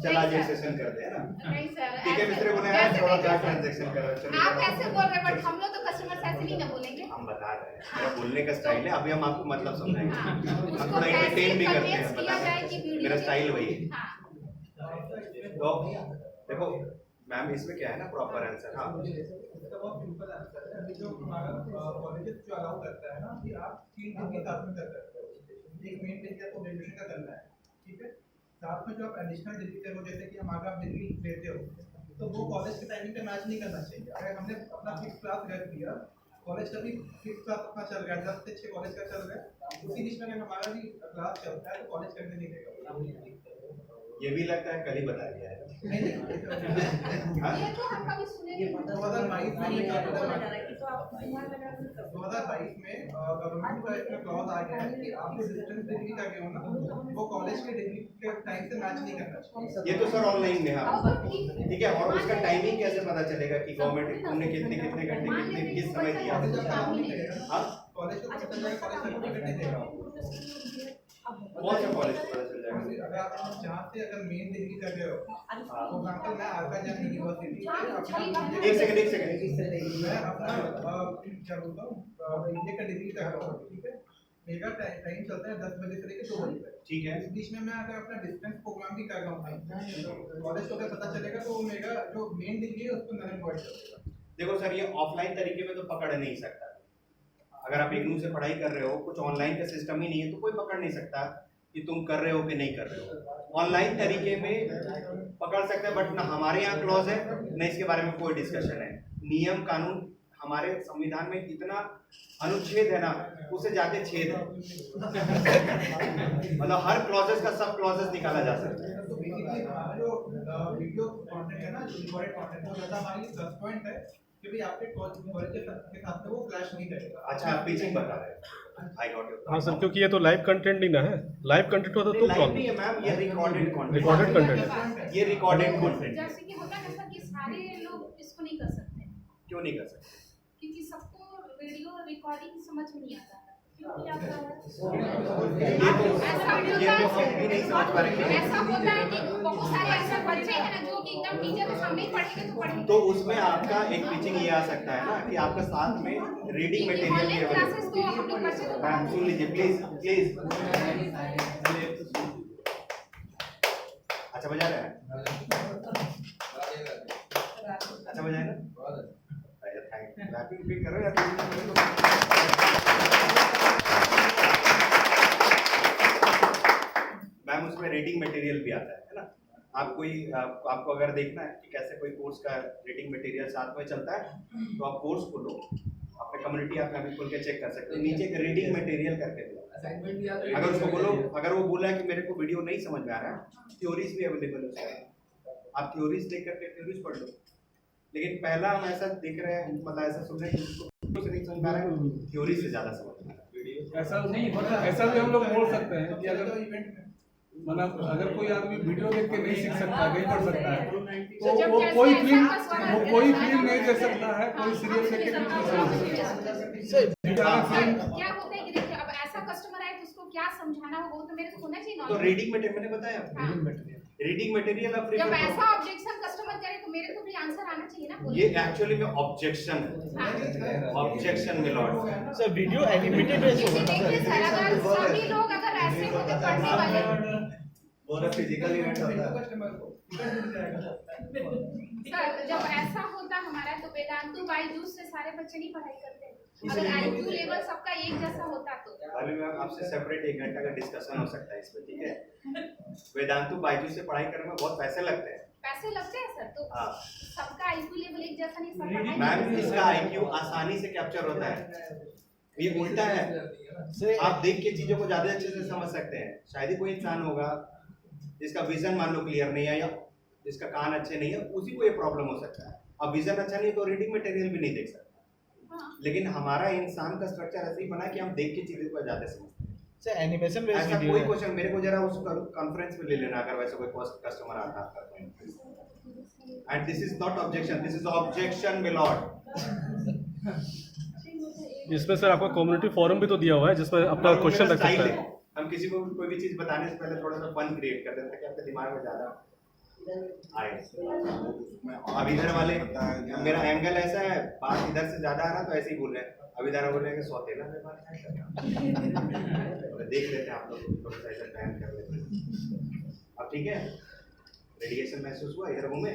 चल आज ये सेशन करते हैं ना। नहीं सर, ठीक है मिस्त्री बोले यार थोड़ा क्या ट्रांजैक्शन कर रहे हो, चलिए आप करो। ऐसे बोल रहे हैं बट हम लोग तो कस्टमर से ऐसे नहीं ना बोलेंगे। हम बता रहे हैं मेरा बोलने का स्टाइल है, अभी हम आपको मतलब समझाएंगे। हाँ, हम उसको थोड़ा कैसे एंटरटेन भी करते हैं, convince बता किया रहे जाए हैं। कि वीडियो मेरा के- स्टाइल वही है। हाँ, तो देखो मैम इसमें क्या है ना प्रॉपर आंसर। हाँ इसका बहुत सिंपल आंसर है। अभी जो हमारा कॉलेजेस जो अलाउ करता है ना कि आप 3 दिन के साथ में कर सकते हो। एक मेन दिन आपको ग्रेजुएशन का करना है, ठीक है, साथ में जो आप एडिशनल डिग्री कर लो, जैसे कि हम अगर आप डिग्री लेते हो तो वो कॉलेज के टाइमिंग पे मैच नहीं करना चाहिए। अगर हमने अपना 6 क्लास रख दिया, कॉलेज का भी 6 क्लास अपना चल रहा है, 10 से 6 कॉलेज का चल रहा है, उसी बीच में अगर हमारा भी क्लास चलता है तो कॉलेज करने नहीं देगा। ये भी लगता है कल ही बता दिया है। हाँ? ये तो हम कभी सुने नहीं। 2022 में क्या पता 2022 में गवर्नमेंट का एक क्लॉज आ गया है कि आप जो डिस्टेंस डिग्री कर रहे हो ना वो कॉलेज के डिग्री के टाइम से मैच नहीं करना चाहिए। ये तो सर ऑनलाइन में हाँ ठीक है। और उसका टाइमिंग कैसे पता चलेगा कि गवर्नमेंट उन्होंने कितने कितने घंटे कितने किस समय दिया? हाँ कॉलेज को पता चलेगा, कॉलेज सर्टिफिकेट नहीं देगा। कौन सा कॉलेज पता चल जाएगा? अगर आप जहाँ से अगर मेन डिग्री कर रहे हो, फॉर एग्जांपल मैं आरकाजान यूनिवर्सिटी से अपना एक सेकंड मैं अपना क्या बोलता हूँ बीए का डिग्री कर रहा हूँ, ठीक है। मेरा टाइम चलता है 10 बजे से लेकर 2 बजे तक, ठीक है। इस बीच में मैं अगर अपना डिस्टेंस प्रोग्राम भी कर रहा हूँ कॉलेज को अगर पता चलेगा तो मेरा जो मेन डिग्री है उसको नन अवॉइड कर देगा। देखो सर ये ऑफलाइन तरीके में तो पकड़ नहीं सकता। अगर आप इग्नू से पढ़ाई कर रहे हो, कुछ ऑनलाइन का सिस्टम ही नहीं है तो कोई पकड़ नहीं सकता कि तुम कर रहे हो कि नहीं कर रहे हो। ऑनलाइन तरीके में पकड़ सकते हैं, बट ना हमारे यहाँ क्लॉज है न इसके बारे में कोई डिस्कशन है। नियम कानून हमारे संविधान में इतना अनुच्छेद है ना, उससे ज्यादा छेद है। मतलब हर क्लॉजेस का सब क्लॉजेस निकाला जा सकता है। तो बेसिकली जो वीडियो कंटेंट है ना, जो रिकॉर्डेड कंटेंट है वो ज्यादा हमारी प्लस पॉइंट है कि भाई आपके कॉलेज के साथ में वो फ्लैश नहीं करेगा। अच्छा आप पिचिंग बता रहे हैं, आई गॉट यू। हाँ सर, क्योंकि ये तो लाइव कंटेंट नहीं ना है। लाइव कंटेंट होता तो लाइव प्रॉब्लम। नहीं है मैम, ये रिकॉर्डेड कंटेंट। रिकॉर्डेड कंटेंट है। ये रिकॉर्डेड कंटेंट जैसे कि होता है ना सर कि सारे लोग इसको नहीं कर सकते क्यों नहीं कर सकते? क्योंकि सबको वीडियो रिकॉर्डिंग समझ में नहीं आता है। क्योंकि आप ये तो हम भी नहीं समझ पा रहे हैं। ऐसा होता है कि बहुत सारे ऐसे बच्चे हैं ना जो कि एकदम टीचर के सामने ही पढ़ेंगे तो पढ़ेंगे। तो उसमें आपका एक पिचिंग ये आ सकता है ना कि आपका साथ में रीडिंग मटेरियल भी ऑनलाइन क्लासेस अवेलेबल। तो हम लोग बच्चे को मैम सुन लीजिए प्लीज प्लीज। अच्छा बजा रहे हैं? अच्छा बजाए ना? Thank you. क्लैपिंग भी करो या मैम उसमें रीडिंग मटेरियल भी आता है ना। आपको अगर देखना है कि कैसे कोई कोर्स का रीडिंग मटेरियल साथ में चलता है तो आप कोर्स खोलो, अपने कम्युनिटी आप भी खोल के चेक कर सकते हो। नीचे एक रीडिंग मटेरियल करके दो। अगर उसको बोलो, अगर वो बोला है कि मेरे को वीडियो नहीं समझ में आ रहा है, थ्योरीज भी अवेलेबल है उसमें, आप थ्योरीज देख करके थ्योरीज पढ़ लो। लेकिन पहला हम ऐसा देख रहे हैं, मतलब ऐसा सुन रहे हैं जिसको नहीं समझ में आ रहा है, थ्योरी से ज्यादा समझ में आ रहा है। ऐसा नहीं होता, ऐसा भी हम लोग बोल सकते हैं कि अगर मतलब अगर कोई आदमी वीडियो देख के नहीं सीख सकता, नहीं पढ़ सकता है तो वो कोई फिल्म नहीं देख सकता है, कोई सीरियल देख के नहीं पढ़ सकता है। क्या होता है कि देखिए अब ऐसा कस्टमर आए तो उसको क्या समझाना होगा वो तो मेरे को होना चाहिए तो नॉलेज। रीडिंग मटेरियल मैंने बताया आपको, रीडिंग मटेरियल आप जब प्रेफर ऐसा ऑब्जेक्शन कस्टमर करे तो मेरे को भी आंसर आना चाहिए ना। ये एक्चुअली में ऑब्जेक्शन है, ऑब्जेक्शन में लॉर्ड। सर वीडियो एनिमेटेड है देखिए देखिए सर अगर सभी लोग अगर ऐसे होते पढ़ने वाले वो ना फिजिकल इवेंट होता है। सर जब ऐसा होता हमारा तो वेदांतु बायजूस से सारे बच्चे नहीं पढ़ाई करते। अगर आईक्यू लेवल सबका एक जैसा होता तो अभी मैम आपसे सेपरेट 1 घंटा का डिस्कशन हो सकता है इस पे, ठीक है। वेदांतु बायजू से पढ़ाई करने में बहुत पैसे लगते हैं। पैसे लगते हैं सर तो हाँ सबका आईक्यू लेवल एक जैसा नहीं, सब पढ़ाई मैम इसका आईक्यू आसानी से कैप्चर होता है, ये उल्टा है। आप देख के चीजों को ज्यादा अच्छे से समझ सकते हैं। शायद ही कोई इंसान होगा जिसका विजन मान लो क्लियर नहीं है या जिसका कान अच्छे नहीं है, उसी को ये प्रॉब्लम हो सकता है। अब विजन अच्छा नहीं है तो रीडिंग मटेरियल भी नहीं देख सकता। लेकिन हमारा इंसान का स्ट्रक्चर ऐसे ही बना है कि हम देख के चीजों को ज्यादा समझते हैं। सर एनिमेशन बेस्ड ऐसा वीडियो कोई है। क्वेश्चन मेरे को जरा उस कॉन्फ्रेंस में ले लेना अगर वैसा कोई कस्टमर आता है। And this is not objection, this is objection milord. इसमें सर आपका कम्युनिटी फोरम भी तो दिया हुआ है जिसमें अपना क्वेश्चन रख सकते हैं। हम किसी को कोई भी चीज बताने से पहले थोड़ा सा फन क्रिएट कर देते हैं कि आपके दिमाग में ज्यादा आए। अब इधर वाले मेरा एंगल ऐसा है, बात इधर से ज्यादा आ रहा तो ऐसे ही बोल रहे हैं। अब इधर बोल रहे हैं कि सौतेला में बात है। देख लेते हैं आप लोग थोड़ा सा ऐसा प्लान कर लेते हैं। अब ठीक है, रेडिएशन महसूस हुआ, इधर घूमे,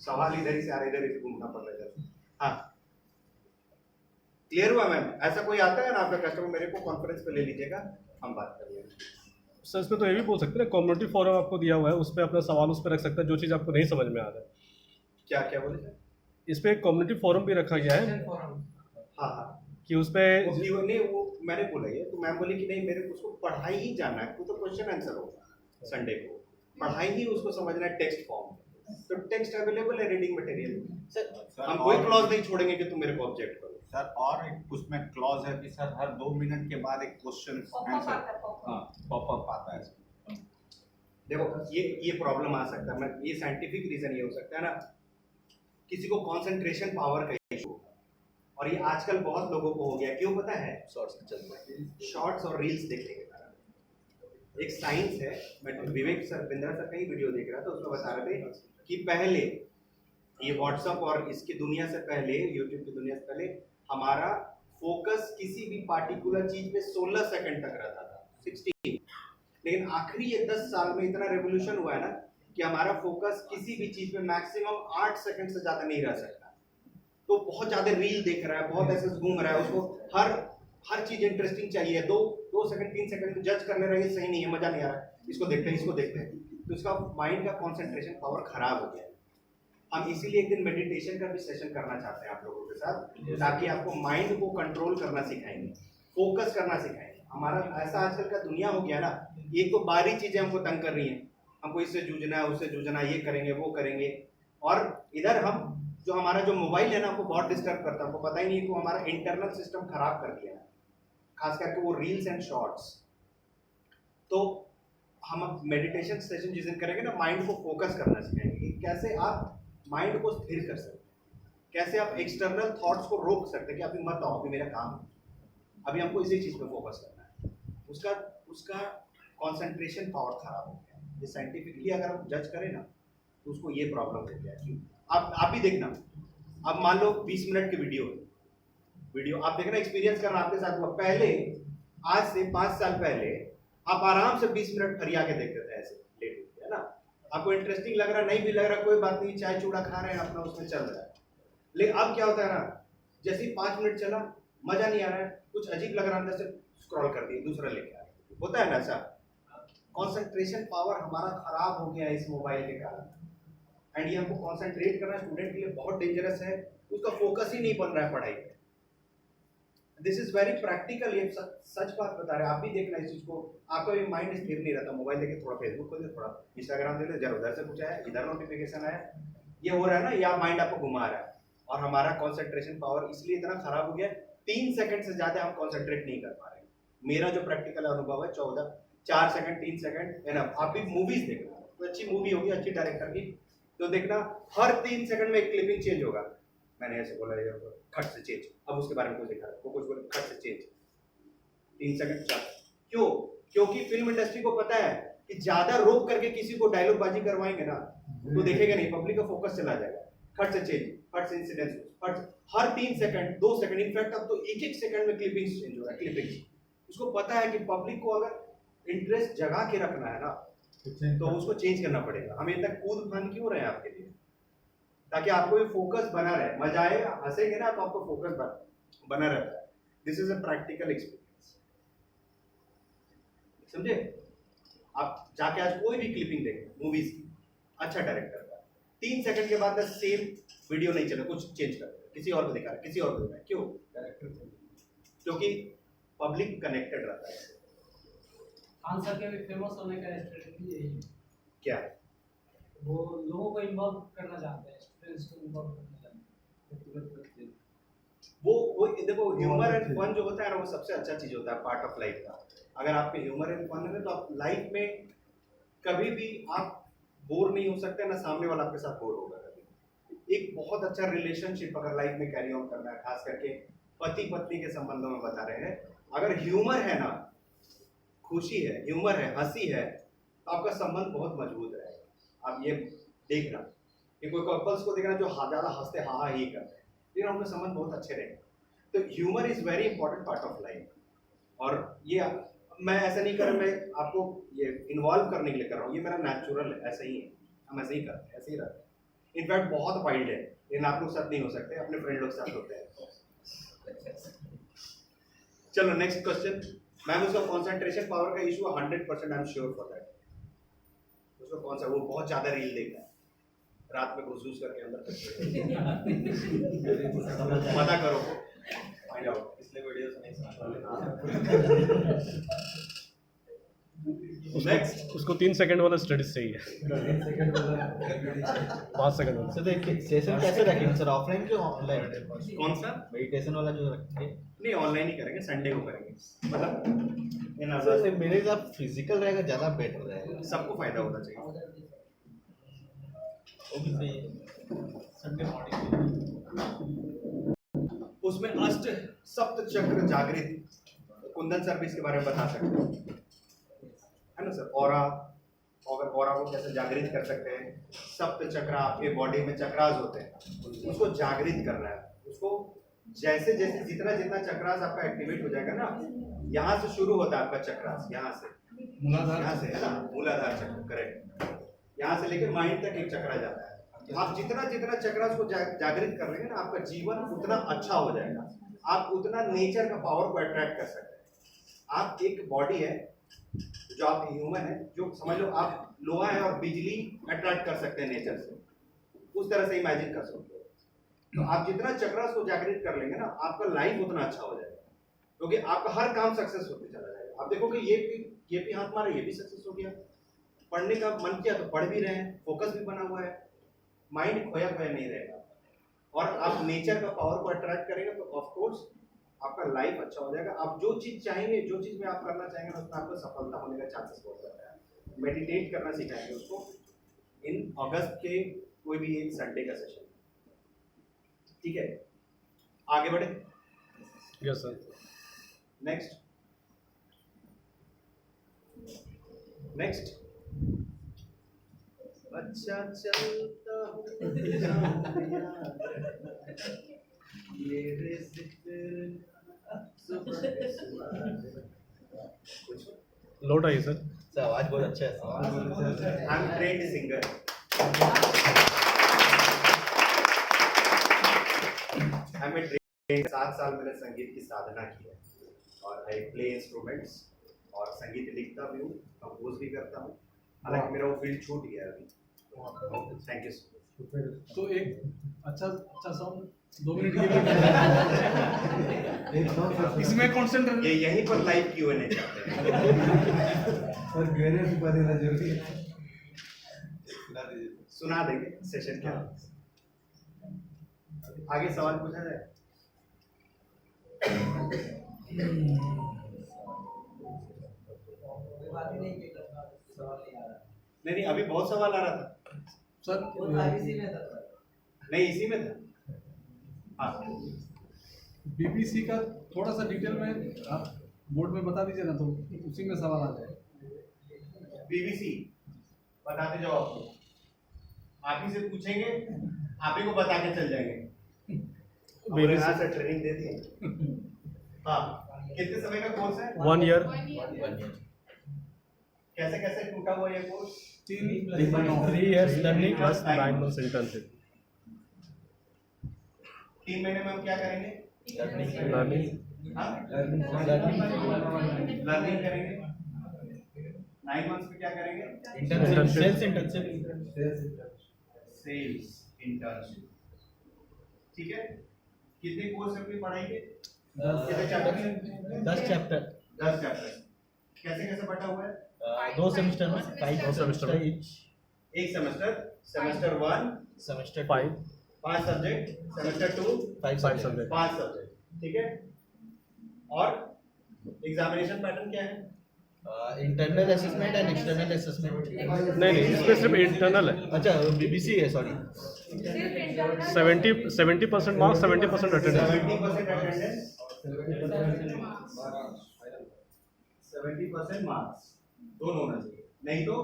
सवाल इधर ही से आ रहा, इधर ही से घूमना पड़ रहा है। हाँ क्लियर हुआ मैम? ऐसा कोई आता है ना आपका कस्टमर, मेरे को कॉन्फ्रेंस पे ले लीजिएगा, हम बात कर लेंगे। सर इसमें तो ये भी बोल सकते हैं, कम्युनिटी फोरम आपको दिया हुआ है, उस पर अपना सवाल उस पर रख सकते हैं जो चीज़ आपको नहीं समझ में आ रहा है। क्या क्या बोले सर? इस पे एक कम्युनिटी फोरम भी रखा गया है हाँ हाँ कि उस पे नहीं, वो मैंने बोला ये तो मैम बोली कि नहीं मेरे को उसको पढ़ाई ही जाना है, तो क्वेश्चन आंसर होगा संडे को, पढ़ाई ही उसको समझना है टेक्स्ट फॉर्म, तो टेक्स्ट अवेलेबल है रीडिंग मटेरियल। सर हम कोई क्लॉज नहीं छोड़ेंगे कि तुम मेरे को ऑब्जेक्ट करो। सर और एक उसमें क्लॉज है कि सर हर 2 मिनट के बाद एक क्वेश्चन आंसर पॉपअप आता है। देखो ये प्रॉब्लम आ सकता है, मैं ये साइंटिफिक रीजन ये हो सकता है ना, किसी को कंसंट्रेशन पावर का इशू, और ये आजकल बहुत लोगों को हो गया, क्यों पता है? शॉर्ट्स और रील्स देखने के कारण। एक साइंस है, मैं विवेक सर, बिंद्रा सर का ही वीडियो देख रहा था, उसमें बता रहे थे कि पहले ये व्हाट्सएप और इसकी दुनिया से पहले, यूट्यूब की दुनिया से पहले, हमारा फोकस किसी भी पार्टिकुलर चीज पे 16 सेकंड तक रहता था, 16। लेकिन आखिरी ये 10 साल में इतना रेवोल्यूशन हुआ है ना कि हमारा फोकस किसी भी चीज पे मैक्सिमम 8 सेकंड से ज्यादा नहीं रह सकता। तो बहुत ज्यादा रील देख रहा है, बहुत ऐसे घूम रहा है, उसको हर चीज इंटरेस्टिंग चाहिए, 2 सेकंड 3 सेकंड जज करने रहे, सही नहीं है, मजा नहीं आ रहा है, इसको देखते हैं, इसको देखते हैं, तो इसका माइंड का कंसंट्रेशन पावर खराब हो गया है। हम इसीलिए एक दिन मेडिटेशन का भी सेशन करना चाहते हैं आप लोगों के साथ, ताकि आपको माइंड को कंट्रोल करना सिखाएंगे, फोकस करना सिखाएंगे। हमारा ऐसा आजकल का दुनिया हो गया ना, एक तो बाहरी चीजें हमको तंग कर रही हैं, हमको इससे जूझना है, उससे जूझना, ये करेंगे वो करेंगे, और इधर हम जो हमारा जो मोबाइल है ना, हमको बहुत डिस्टर्ब करता है, हमको पता ही नहीं, तो हमारा इंटरनल सिस्टम खराब कर दिया है, खास करके वो रील्स एंड शॉर्ट्स। तो हम मेडिटेशन सेशन जिस दिन करेंगे ना, माइंड को फोकस करना सिखाएंगे कि कैसे आप माइंड को स्थिर कर सकते हैं, कैसे आप एक्सटर्नल थॉट्स को रोक सकते हैं कि अभी मत आओ, अभी मेरा काम है, अभी हमको इसी चीज़ पे फोकस करना है। उसका कंसंट्रेशन पावर खराब हो गया। ये साइंटिफिकली अगर हम जज करें ना, तो उसको ये प्रॉब्लम हो गया। क्यों? आप भी देखना, अब मान लो 20 मिनट की वीडियो आप देखना, एक्सपीरियंस करना आपके साथ हुआ। पहले आज से 5 साल पहले आप आराम से 20 मिनट फरिया के देखते थे, ऐसे लेट उठ के, है ना, आपको इंटरेस्टिंग लग रहा, नहीं भी लग रहा, कोई बात नहीं, चाय चूड़ा खा रहे हैं अपना, उसमें चल रहा है। लेकिन अब क्या होता है ना, जैसे ही 5 मिनट चला, मजा नहीं आ रहा है, कुछ अजीब लग रहा है, अंदर से स्क्रॉल कर दिया, दूसरा लेके आ रहा, होता है ना ऐसा। कंसंट्रेशन पावर हमारा खराब हो गया है इस मोबाइल के कारण, एंड ये हमको कंसंट्रेट करना स्टूडेंट के लिए बहुत डेंजरस है, उसका फोकस ही नहीं बन रहा है पढ़ाई पे। दिस इज वेरी प्रैक्टिकल, ये सच बात बता रहे हैं, आप भी देखना इस चीज को, आपका भी माइंड स्थिर नहीं रहता, मोबाइल देखे, थोड़ा फेसबुक खोले, थोड़ा इंस्टाग्राम देखे, जरा उधर से कुछ आया, इधर नोटिफिकेशन आया, ये हो रहा है ना, या माइंड आपको घुमा रहा है, और हमारा कंसंट्रेशन पावर इसलिए इतना खराब हो गया, 3 सेकंड से ज्यादा हम कंसंट्रेट नहीं कर पा रहे। मेरा जो प्रैक्टिकल अनुभव है 4 सेकंड 3 सेकंड एनफ। आप भी मूवीज देखना, कोई अच्छी मूवी होगी अच्छी डायरेक्टर की, तो देखना हर 3 सेकंड में एक क्लिपिंग चेंज होगा, मैंने ऐसे बोला ये खट से चेंज, अब उसके बारे में कुछ दिखा रहा है, वो कुछ बोले खट से चेंज, 3 सेकंड चल। क्यों? क्योंकि फिल्म इंडस्ट्री को पता है कि ज्यादा रोक करके किसी को डायलॉग बाजी करवाएंगे ना, तो देखेगा नहीं, पब्लिक का फोकस चला जाएगा, खट से चेंज, फट से इंसिडेंस, फट हर 3 सेकंड 2 सेकंड, इनफैक्ट अब तो एक सेकंड में क्लिपिंग्स चेंज हो रहा है, क्लिपिंग्स। उसको पता है कि पब्लिक को अगर इंटरेस्ट जगा के रखना है ना, तो उसको चेंज करना पड़ेगा। हम इतना कूद फान क्यों रहे हैं आपके लिए, ताकि आपको ये फोकस बना रहे, मजा आए, हंसेंगे ना तो आपको फोकस बना रहता है। This is a practical experience, समझे? आप जाके आज कोई भी क्लिपिंग देखें मूवीज की, अच्छा डायरेक्टर का, 3 सेकंड के बाद सेम वीडियो नहीं चला, कुछ चेंज कर दिया, किसी और को दिखा रहा है, किसी और को दिखा रहा है। क्यों? डायरेक्टर, क्योंकि पब्लिक कनेक्टेड रहता है। आंसर के भी फेमस होने का स्ट्रेटजी यही है। क्या? वो लोगों को इन्वॉल्व करना चाहते हैं, स्टूडेंट्स को इन्वॉल्व करना चाहते हैं। वो देखो, ह्यूमर एंड फन जो होता है ना, वो सबसे अच्छा चीज होता है, पार्ट ऑफ लाइफ का। अगर आपके ह्यूमर एंड फन है तो आप लाइफ में कभी भी आप बोर नहीं हो सकते, ना सामने वाला आपके साथ बोर होगा कभी। एक बहुत अच्छा रिलेशनशिप अगर लाइफ में कैरी ऑन करना है, खास करके पति पत्नी के संबंधों में बता रहे हैं, अगर ह्यूमर है ना, खुशी है, ह्यूमर है, हंसी है, तो आपका संबंध बहुत मजबूत रहेगा। आप ये देखना कि कोई कपल्स को देखना जो ज़्यादा हंसते हाँ ही करते हैं, लेकिन उनके संबंध बहुत अच्छे रहेंगे। तो humour is very important part of life. और ये मैं ऐसा नहीं कर रहा, मैं आपको ये इन्वॉल्व करने के लिए कर रहा हूँ, ये मेरा नेचुरल है, ऐसा ही है, हम ऐसे ही करते हैं, ऐसे ही रहते हैं। इनफैक्ट बहुत वाइल्ड है, लेकिन आप लोग साथ नहीं हो सकते, अपने फ्रेंड लोग साथ होते हैं। चलो नेक्स्ट क्वेश्चन। मैम, उसका कंसंट्रेशन पावर का issue 100%, I am sure for that. उसको कौन सा, वो बहुत ज्यादा रील देखता है, रात में घुस करके अंदर पता करो, फाइंड आउट, इसलिए वीडियोस नहीं उसको 3 सेकंड वाला स्टडीज चाहिए 5 सेकंड वाला। सर तो सेशन कैसे रखेंगे सर, ऑफलाइन कि ऑनलाइन? कौन सा? मेडिटेशन वाला जो रखेंगे। नहीं, ऑनलाइन ही करेंगे, संडे को करेंगे। मतलब इन सर मेरे हिसाब फिजिकल रहेगा ज़्यादा बेटर रहेगा, सबको फायदा होना चाहिए। वो भी सही है। संडे मॉर्निंग उसमें अष्ट सप्त चक्र जागृत कुंदन सर्विस के बारे में बता सकते हैं, है ना सर। ऑरा, और ऑरा को कैसे जागृत कर सकते हैं। सप्त चक्र, आपके बॉडी में चक्रास होते हैं, उसको जागृत करना है। उसको जैसे जैसे जितना जितना चक्रास आपका एक्टिवेट हो जाएगा ना, यहाँ से शुरू होता है आपका चक्रास, यहाँ से है ना, मूलाधार चक्र, करेक्ट। यहाँ से लेकर माइंड तक एक चक्रा जाता है। आप जितना जितना चक्रास को जागृत कर लेंगे ना, आपका जीवन उतना अच्छा हो जाएगा। आप उतना नेचर का पावर को अट्रैक्ट कर सकते हैं। आप एक बॉडी है जो आप ह्यूमन है, जो समझ लो आप लोहा है और बिजली अट्रैक्ट कर सकते हैं नेचर से, उस तरह से इमेजिन कर सकते हो। तो आप जितना चक्रास को जागृत कर लेंगे ना, आपका लाइफ उतना अच्छा हो जाएगा, क्योंकि आपका हर काम सक्सेस होते चला जाएगा। आप देखोगे ये भी हाथ मारा, ये भी सक्सेस हो गया। पढ़ने का मन किया तो पढ़ भी रहे हैं, फोकस भी बना हुआ है, माइंड खोया खोया नहीं रहेगा। और आप नेचर का पावर को अट्रैक्ट करेंगे तो ऑफ कोर्स आपका लाइफ अच्छा हो जाएगा। आप जो चीज चाहेंगे, जो चीज में आप करना चाहेंगे, उसमें आपको सफलता होने का चांसेस बहुत ज़्यादा है। मेडिटेट करना सिखाएंगे उसको इन अगस्त के कोई भी एक संडे का सेशन, ठीक है। आगे बढ़े। Yes sir. नेक्स्ट अच्छा चलता मेरे लौट आइए सर। सर आवाज बहुत अच्छा है। I am trend singer. I am trend. 7 साल मैंने संगीत की साधना की है और आई प्ले इंस्ट्रूमेंट्स और संगीत लिखता भी हूँ, कंपोज भी करता हूँ। हालांकि मेरा वो फील्ड छूट गया अभी। Thank you. तो एक अच्छा सॉन्ग 2 मिनट के लिए इसमें कॉन्सेंट्रेट ये यहीं पर लाइव Q&A चाहते हैं और गहरे से पढ़ना जरूरी है। सुना देंगे सेशन क्या। आगे सवाल पूछा जाए। नहीं, अभी बहुत सवाल आ रहा था सर। नहीं, इसी में था। हाँ, बीबीसी का थोड़ा सा डिटेल में आप बोर्ड में बता दीजिए ना, तो उसी में सवाल आ जाए। बीबीसी बताते जाओ आपको, आप ही से पूछेंगे, आप ही को बता के चल जाएंगे। BBC यहाँ से ट्रेनिंग दे दी। हाँ, कितने समय का कोर्स है? 1 ईयर। कैसे कैसे टूटा हुआ ये course? 3 years learning plus 9 months internship. 3 महीने में हम क्या करेंगे? लर्निंग। हाँ? लर्निंग करेंगे। 9 मंथ्स में क्या करेंगे? Internship, sales internship, sales internship, ठीक है। कितने कोर्स अपनी पढ़ाई के? 10 चैप्टर। 10 चैप्टर। कैसे कैसे बटा हुआ है? 2 सेमेस्टर में 5 सेमेस्टर में। एक semester, semester 1 semester 5 subject, semester 2 5 subject. 5 subject, ठीक है। और एग्जामिनेशन पैटर्न क्या है? Internal assessment and external assessment. नहीं, इसमें सिर्फ इंटरनल है। अच्छा, बीबीसी है, sorry. 70% marks, 70% attendance. 70% attendance, 70% marks दोनों होना चाहिए, नहीं तो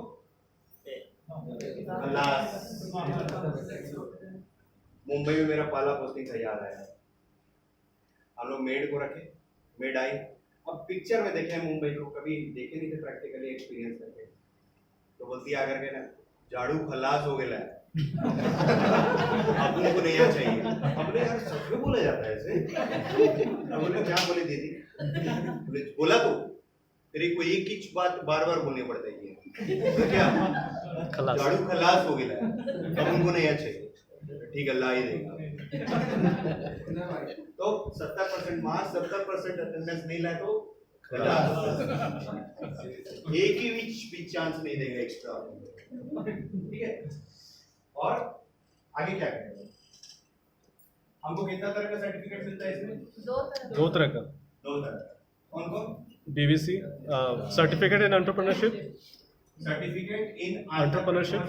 मुंबई में मेरा पहला पोस्टिंग था, याद आया। हम लोग मेड को रखे, मेड आई। अब पिक्चर में देखे मुंबई को, कभी देखे नहीं थे प्रैक्टिकली एक्सपीरियंस करके। तो बोलती आकर के ना, झाड़ू खलास हो गया है, अपने को नहीं चाहिए। अपने यार सच में बोला जाता है ऐसे। हमने क्या बोले दीदी? बोला तो तेरे को एक ही बात बार बार बोलनी पड़ती है, तो क्या झाड़ू खलास हो गया है, अब उनको नहीं चाहिए, ठीक है, ला ही देगा। तो 70% मार्क्स, 70% अटेंडेंस नहीं लाए तो एक ही भी चांस नहीं देगा एक्स्ट्रा, ठीक है। और आगे क्या करेंगे, हमको कितना तरह का सर्टिफिकेट मिलता है इसमें? 2 तरह का। 2 तरह का। कौन कौन? BVC certificate in entrepreneurship, certificate in Entrepreneurship।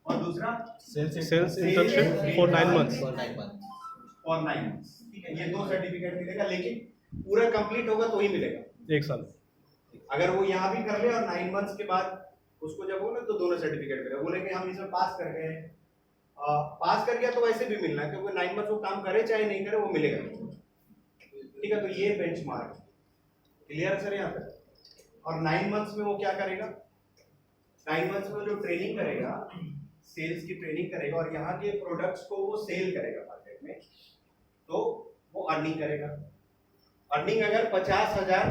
और दूसरा सेल्स इंटर्नशिप फॉर 9 months। और 9 months, ठीक है। ये 2 सर्टिफिकेट मिलेगा, लेकिन पूरा कंप्लीट होगा तो ही मिलेगा 1 साल। अगर वो यहाँ भी कर ले और 9 months के बाद उसको जब होगा ना तो दोनों सर्टिफिकेट मिलेगा। बोलेंगे हम इसमें पास कर गए, पास कर गया तो वैसे भी मिलना है, क्योंकि 9 months वो काम करे चाहे नहीं करे वो मिलेगा, ठीक है। तो ये बेंचमार्क क्लियर सर यहाँ पे। और 9 months में वो क्या करेगा, 9 months में जो ट्रेनिंग करेगा, सेल्स की ट्रेनिंग करेगा और यहाँ के प्रोडक्ट्स को वो सेल करेगा मार्केट में, तो वो अर्निंग करेगा। अर्निंग अगर 50,000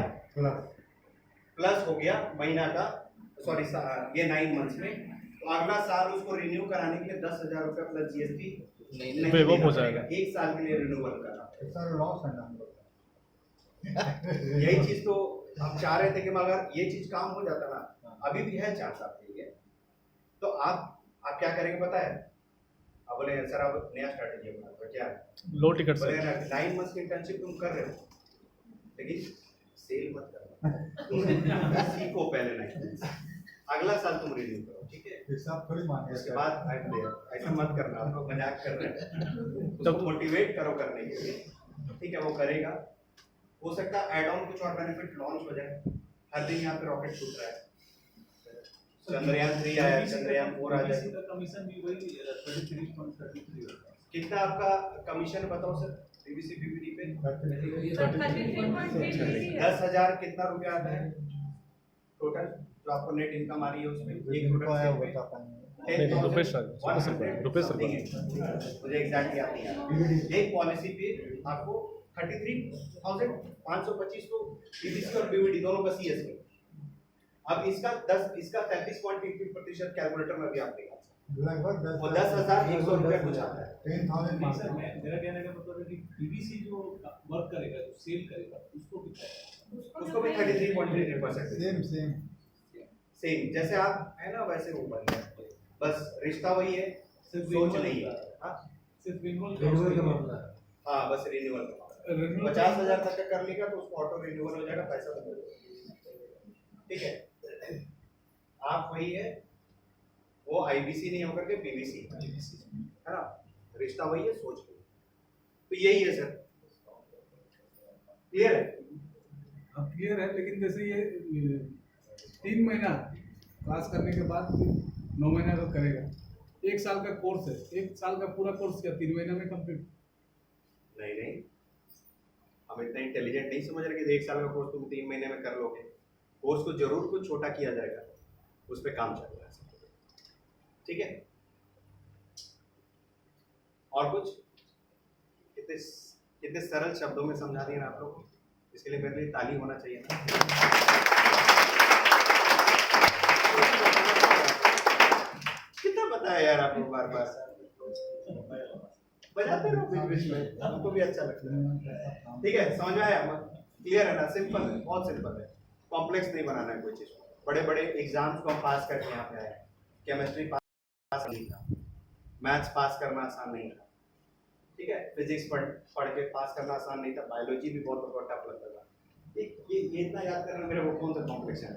प्लस हो गया महीना का, सॉरी ये 9 months में, तो अगला साल उसको रिन्यू कराने के लिए 10,000 रुपये प्लस GST वे वो हो जाएगा। 1 साल के लिए रिन्यूअल करना। सर लॉस है ना हम लोग यही चीज तो हम चाह रहे थे कि मगर ये चीज काम हो जाता ना, अभी भी है चांस आपके लिए। तो आप क्या करेंगे पता है, अब बोले सर अब नया स्ट्रैटेजी अपना तो क्या है, लो टिकट बोले से। 9 months की इंटर्नशिप तुम कर रहे हो, लेकिन सेल मत करना, सीखो पहले 9 months, अगला साल तुम रिन्यू करो, ठीक है। हिसाब थोड़ी मांगे उसके बाद ऐसा मत करना, आप लोग मजाक कर रहे हैं, उसको मोटिवेट करो करने के लिए, ठीक है। वो करेगा, हो सकता है ऐड ऑन कुछ और बेनिफिट लॉन्च हो जाए। हर दिन यहाँ पे रॉकेट छूट रहा है, चंद्रयान 3 आया, चंद्रयान 4 आ जाए। कमीशन भी वही 33.33 कितना आपका कमीशन बताओ सर बीबीसी बीबीडी पे? 10,000 कितना रुपया आता है टोटल जो आपको नेट इनकम आ रही है उसमें? एक रुपये सर मुझे एग्जैक्ट याद नहीं आ रहा। एक पॉलिसी पे आपको 33,525 तो बीबीसी और बीबीडी दोनों का CS में। अब इसका 33.33% कैलकुलेटर में भी आप देखा लगभग 10,100 रुपया कुछ आता है। 10,000 सर मेरा कहने का मतलब है कि पीवीसी जो वर्क करेगा, जो सेल करेगा, उसको कितना उसको भी 33.33% सेम सेम जैसे आप है ना वैसे वो बन गया, बस रिश्ता वही है, सिर्फ सोच नहीं है। सिर्फ रिन्यूअल का मामला है। हाँ बस रिन्यूअल का 50,000 तक का कर लेगा तो उसको ऑटो रिन्यूअल हो जाएगा, पैसा तो ठीक है। आप वही है, वो IBC नहीं होकर के PVC है ना, रिश्ता वही है, सोच के तो यही है सर। क्लियर है? अब क्लियर है, लेकिन जैसे ये 3 महीना क्लास करने के बाद 9 महीना का करेगा, 1 साल का कोर्स है, 1 साल का पूरा कोर्स क्या 3 महीने में कंप्लीट? नहीं हम इतना इंटेलिजेंट नहीं समझ रहे कि 1 साल का कोर्स तुम 3 महीने में कर लोगे। कोर्स को जरूर कुछ छोटा किया जाएगा, उस पर काम चल रहा है, ठीक है। और कुछ कितने सरल शब्दों में समझा दिए ना आप लोग, इसके लिए मेरे लिए ताली होना चाहिए ना। कितना पता है यार आपको, बार बार बजाते रहो बीच बीच में, हमको भी अच्छा लगता है। ठीक है, समझ में आया? क्लियर है ना? सिंपल है, बहुत सिंपल है, कॉम्प्लेक्स नहीं बनाना है कोई चीज। बड़े बड़े एग्जाम्स को हम पास करके यहाँ पे आए, केमिस्ट्री पास नहीं था, मैथ्स पास करना आसान नहीं था, ठीक है, फिजिक्स पढ़ के पास करना आसान नहीं था, बायोलॉजी भी बहुत टफ लगता था। ये इतना याद करना मेरे को कौन सा कॉम्प्लेक्स है?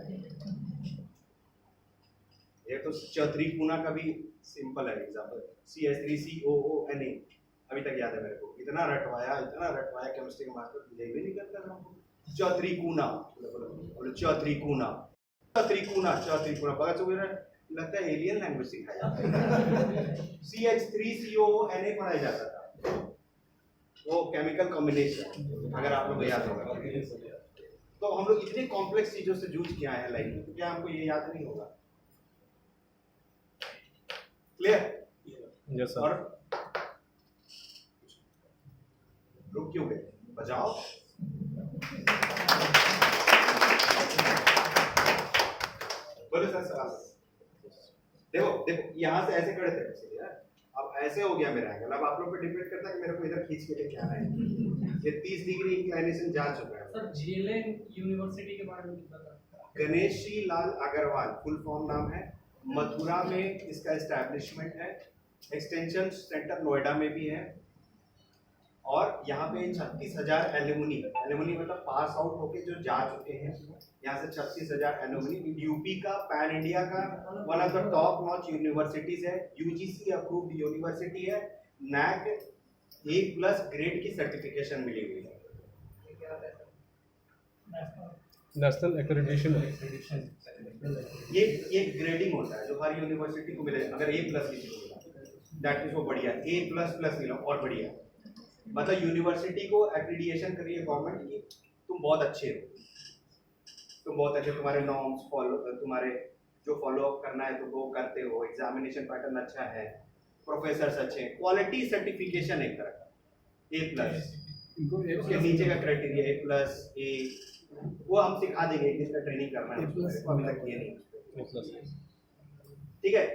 ये तो चौत्रिकोणा का भी सिंपल है एग्जाम्पल, CH3COONA अभी तक याद है मेरे को। इतना रटवाया केमिस्ट्री का मास्टर, मुझे भी नहीं करता था। चौत्रिकोणा बोलो, चौत्रिकोणा पता चल लगता है एलियन लैंग्वेज सिखाया जाता है। CH3COONA पढ़ाया जाता था, वो केमिकल कॉम्बिनेशन, अगर आप लोग याद होगा। तो हम लोग इतनी कॉम्प्लेक्स चीजों से जूझ के आए हैं लाइफ में, क्या हमको ये याद नहीं होगा? क्लियर? Yes sir. और रुक क्यों गए? बजाओ। बोलो सर सवाल। देखो यहाँ से ऐसे खड़े थे यार, अब ऐसे हो गया मेरा एंगल। अब आप लोग पे डिपेंड करता है कि मेरे को इधर खींच के लेके आना है। ये 30 डिग्री इंक्लाइनेशन जा चुका है। सर जेएलएन यूनिवर्सिटी के बारे में कुछ बता। गणेश जी लाल अग्रवाल फुल फॉर्म नाम है। मथुरा में इसका एस्टैब्लिशमेंट है, एक्सटेंशन सेंटर नोएडा में भी है, और यहाँ पे 36,000 एलुमनी मतलब पास आउट होके जो जा चुके हैं, यहाँ से 36,000 एलुमनी। यूपी का पैन इंडिया का one of the top notch universities है, यूजीसी अप्रूव्ड यूनिवर्सिटी है, नैक A+ ग्रेड की सर्टिफिकेशन मिली हुई है। National accreditation. ये ग्रेडिंग होता है जो हर यूनिवर्सिटी को मिलेगा। अगर A+ किसी को मिला दैट इज वो बढ़िया, A++ मिला और बढ़िया। मतलब यूनिवर्सिटी को एक्रीडिएशन करिए गवर्नमेंट की, तुम बहुत अच्छे हो, तुम बहुत अच्छे, तुम्हारे नॉर्म्स फॉलो, तुम्हारे जो फॉलो अप करना है तो वो करते हो, एग्जामिनेशन पैटर्न अच्छा है, प्रोफेसर्स अच्छे हैं, क्वालिटी सर्टिफिकेशन एक तरह का A+। उसके नीचे का क्राइटेरिया A+, वो हम सिखा देंगे, किसका ट्रेनिंग करना है उसको, अभी तक ये नहीं। ठीक है।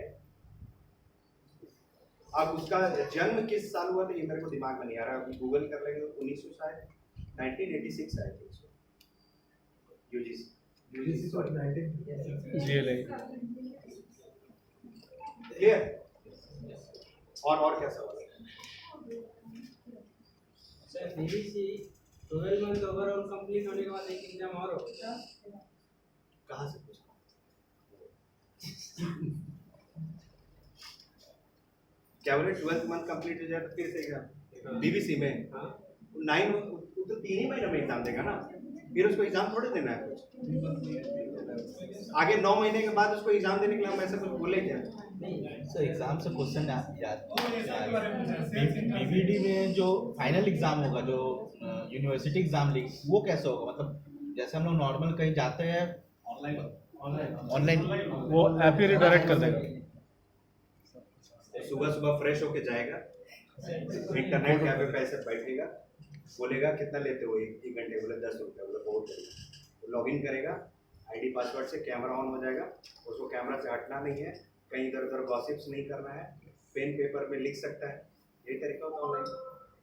अब उसका जन्म किस साल हुआ था ये मेरे को दिमाग में नहीं आ रहा, अभी गूगल कर लेंगे तो 1900 शायद 1986 I think so. UGC sorry 1986 GLA clear. और क्या सवाल है? Sir BBC 12 month overall complete होने के बाद एक एग्जाम और होगा। कहाँ से पूछा? क्या बोले 12th मंथ कंप्लीट हो जाए तो फिर से एग्जाम बीबीसी में? 9 तो 3 ही महीने में एग्जाम देगा ना, फिर उसको एग्जाम थोड़े देना है कुछ आगे 9 महीने के बाद उसको एग्जाम देने के लिए हम ऐसा कुछ बोले क्या? सर एग्जाम से क्वेश्चन याद बीबीडी में जो फाइनल एग्जाम होगा, जो यूनिवर्सिटी एग्जाम लीग, वो कैसे होगा? मतलब जैसे हम लोग नॉर्मल कहीं जाते हैं ऑनलाइन वो ऐप ही रिडायरेक्ट कर देगा। सुबह सुबह फ्रेश होके जाएगा, इंटरनेट कैफे पे ऐसे बैठेगा, बोलेगा कितना लेते हो एक घंटे, बोले 10 रुपये, बोले बहुत बढ़िया। लॉग इन करेगा आईडी पासवर्ड से, कैमरा ऑन हो जाएगा, उसको कैमरा से हटना नहीं है, कहीं इधर उधर गॉसिप्स नहीं करना है, पेन पेपर में लिख सकता है, यही तरीका होता है ऑनलाइन,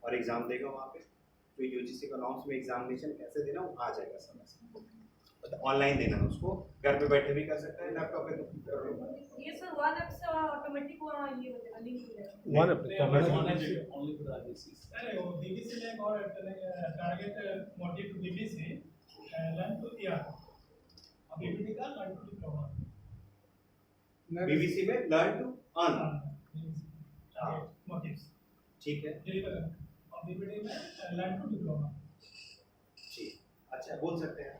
और एग्जाम देगा वहाँ पे। तो यूजीसी का नॉर्म्स में एग्जामिनेशन कैसे देना वो आ जाएगा समय से। ऑनलाइन देना है उसको, घर पे बैठे भी कर सकता है, लैपटॉप पे तो ये सर वन ऐप से ऑटोमेटिक ये हो जाएगा, लिंक हो जाएगा। वन ऐप अरे वो बीबीसी में एक और target motive to BBC learn to BBD का लर्न टू डिप्लोमा। बीबीसी में लर्न टू अर्न, मोटिव्स ठीक है, और बीबीडी में लर्न टू डिप्लोमा। ठीक, अच्छा बोल सकते हैं।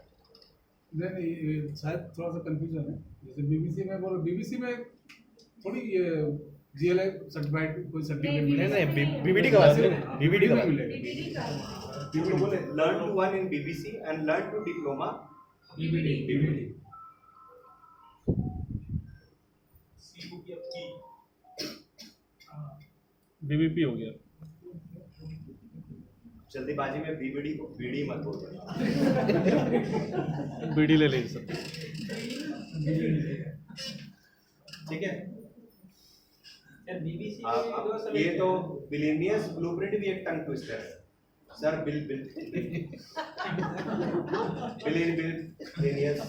नहीं शायद थोड़ा सा कंफ्यूजन है, जैसे बीबीसी में बोलो, बीबीसी में थोड़ी ये जीएलए सर्टिफाइड कोई सर्टिफिकेट मिलेगा? नहीं बीबीडी का बात है, बीबीडी का मिलेगा। बीबीडी का पीपल बोले learn to earn in BBC and learn to diploma BBD. BBP हो गया। जल्दीबाजी में बीबीडी को बीडी मत बोल बीडी ले लीजिए सर। ठीक है। बीबीसी ये तो बिलियनियर्स ब्लूप्रिंट भी एक टंग ट्विस्टर है सर। बिलियनियर्स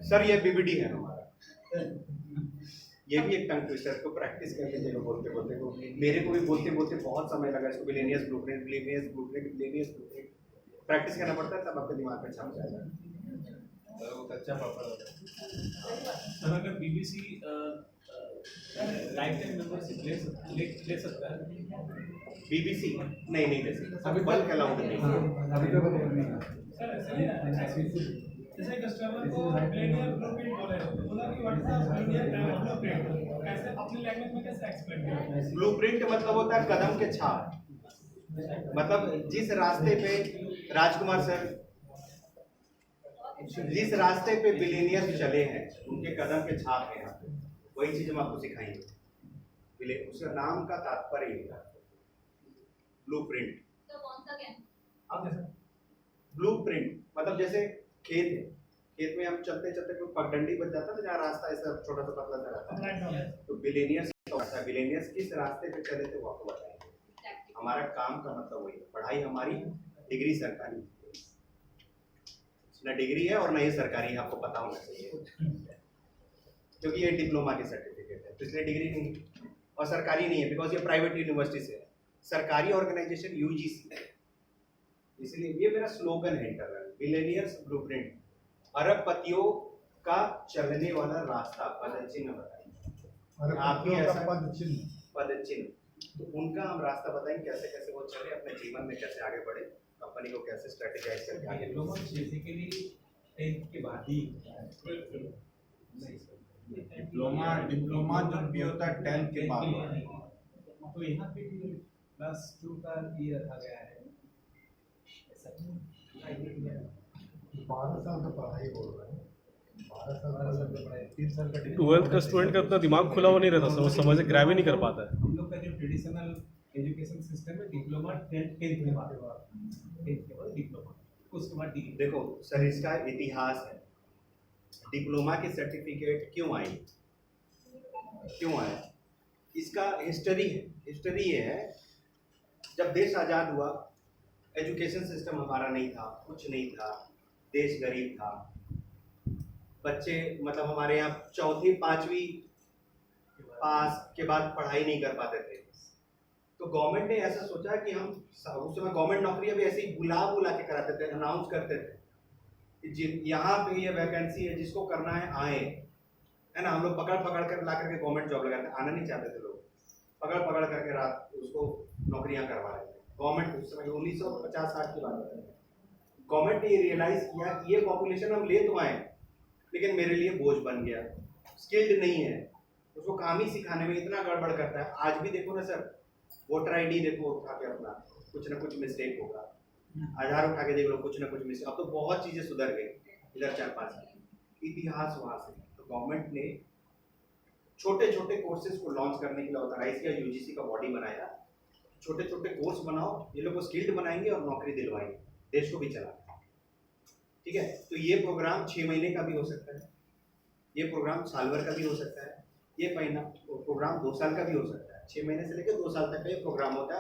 सर, ये बीबीडी है हमारा, ये भी एक टंग ट्विस्टर को प्रैक्टिस कर लीजिएगा बोलते बोलते को। मेरे को भी बोलते बोलते बहुत समय लगा इसको। बिलियनियर्स ब्लूप्रिंट प्रैक्टिस करना पड़ता है, तब आपके दिमाग में छप जाएगा। अच्छा सर, अगर बीबीसी लाइफ टाइम मेंबरशिप ले सकता है? बीबीसी नहीं ले सकता, अभी बल्क अलाउड नहीं। जैसे कस्टमर को बिलियनियर ब्लूप्रिंट बोला कि what is the billionaire blueprint, कैसे अपनी लैंग्वेज में कैसे एक्सप्लेन करें? ब्लूप्रिंट मतलब होता है कदम के छाप, मतलब जिस रास्ते पे राजकुमार सर जिस रास्ते पे बिलियनियर्स चले हैं उनके कदम के छाप हैं यहाँ पे, वही चीज हम आपको सिखाएंगे। उसका नाम का तात्पर्य है ब्लूप्रिंट। तो कौन सा क्या? ब्लूप्रिंट मतलब जैसे खेत है, खेत में हम चलते चलते कोई पगडंडी बच जाता है जहाँ रास्ता ऐसा छोटा सा पतला सा रहता है, तो बिलेनियर्स किस रास्ते पे चले थे वो आपको बताएंगे। हमारा काम का मतलब वही है, पढ़ाई हमारी, डिग्री सरकारी, ना डिग्री है और ना ये सरकारी है, आपको पता होना चाहिए क्योंकि ये डिप्लोमा की सर्टिफिकेट है, तो इसलिए डिग्री नहीं है और सरकारी नहीं है बिकॉज ये प्राइवेट यूनिवर्सिटी से है। सरकारी ऑर्गेनाइजेशन यूजीसी है, इसलिए ये मेरा स्लोगन है इंटरनल, बिलियनियर्स ब्लूप्रिंट, अरबपतियों का चलने वाला रास्ता, पदचिन्ह बताइए आपकी ऐसा पदचिन्ह, तो उनका हम रास्ता बताएंगे कैसे कैसे वो चले, अपने जीवन में कैसे आगे बढ़े, कंपनी को कैसे स्ट्रेटेजाइज करके आगे डिप्लोमा बेसिकली 10th के बाद ही डिप्लोमा जब भी होता है 10th के बाद। तो यहाँ पे +2 का ये रखा गया है, ऐसा 12 साल का पढ़ाई बोल रहे हैं, 12 साल का पढ़ाई, 3 साल का डिग्री। 12th का स्टूडेंट का इतना दिमाग खुला हुआ नहीं रहता, वो समझ से ग्रैब ही नहीं कर पाता है। हम लोग का जो ट्रेडिशनल एजुकेशन सिस्टम है, डिप्लोमा 10th के बाद डिप्लोमा, उसके बाद डिग्री। देखो सर, इसका इतिहास है, डिप्लोमा की सर्टिफिकेट क्यों आई, क्यों आया, इसका हिस्ट्री है। हिस्ट्री ये है, जब देश आज़ाद हुआ एजुकेशन सिस्टम हमारा नहीं था, कुछ नहीं था, देश गरीब था, बच्चे मतलब हमारे यहाँ 4वीं 5वीं पास के बाद पढ़ाई नहीं कर पाते थे, तो गवर्नमेंट ने ऐसा सोचा कि हम उस समय गवर्नमेंट नौकरियां भी ऐसे ही बुला के कराते थे, अनाउंस करते थे कि यहाँ पे ये वैकेंसी है, जिसको करना है आए, है ना। हम लोग पकड़ कर ला करके गवर्नमेंट जॉब लगाते, आना नहीं चाहते थे लोग, पकड़ करके रात उसको नौकरियां करवा रहे थे गवर्नमेंट। उस समय 1950-60 की बात है, गवर्नमेंट ने ये रियलाइज किया कि ये पॉपुलेशन हम ले तो आए लेकिन मेरे लिए बोझ बन गया, स्किल्ड नहीं है, उसको काम ही सिखाने में इतना गड़बड़ करता है। आज भी देखो ना सर, वोटर ID देखो उठा के अपना, कुछ ना कुछ मिस्टेक होगा, आधार उठा के देख लो, कुछ ना कुछ मिस्टेक। अब तो बहुत चीज़ें सुधर गई इधर 4-5 साल, इतिहास वहाँ से। तो गवर्नमेंट ने छोटे छोटे कोर्सेज को लॉन्च करने के लिए ऑथराइज किया, यूजीसी का बॉडी बनाया, छोटे छोटे कोर्स बनाओ, ये लोग को स्किल्ड बनाएंगे और नौकरी दिलवाएंगे, देश को भी चलाएंगे, ठीक है। तो ये प्रोग्राम 6 महीने का भी हो सकता है, ये प्रोग्राम साल भर का भी हो सकता है, ये महीना प्रोग्राम 2 साल का भी हो सकता है, 6 महीने से लेकर 2 साल तक का ये प्रोग्राम होता है।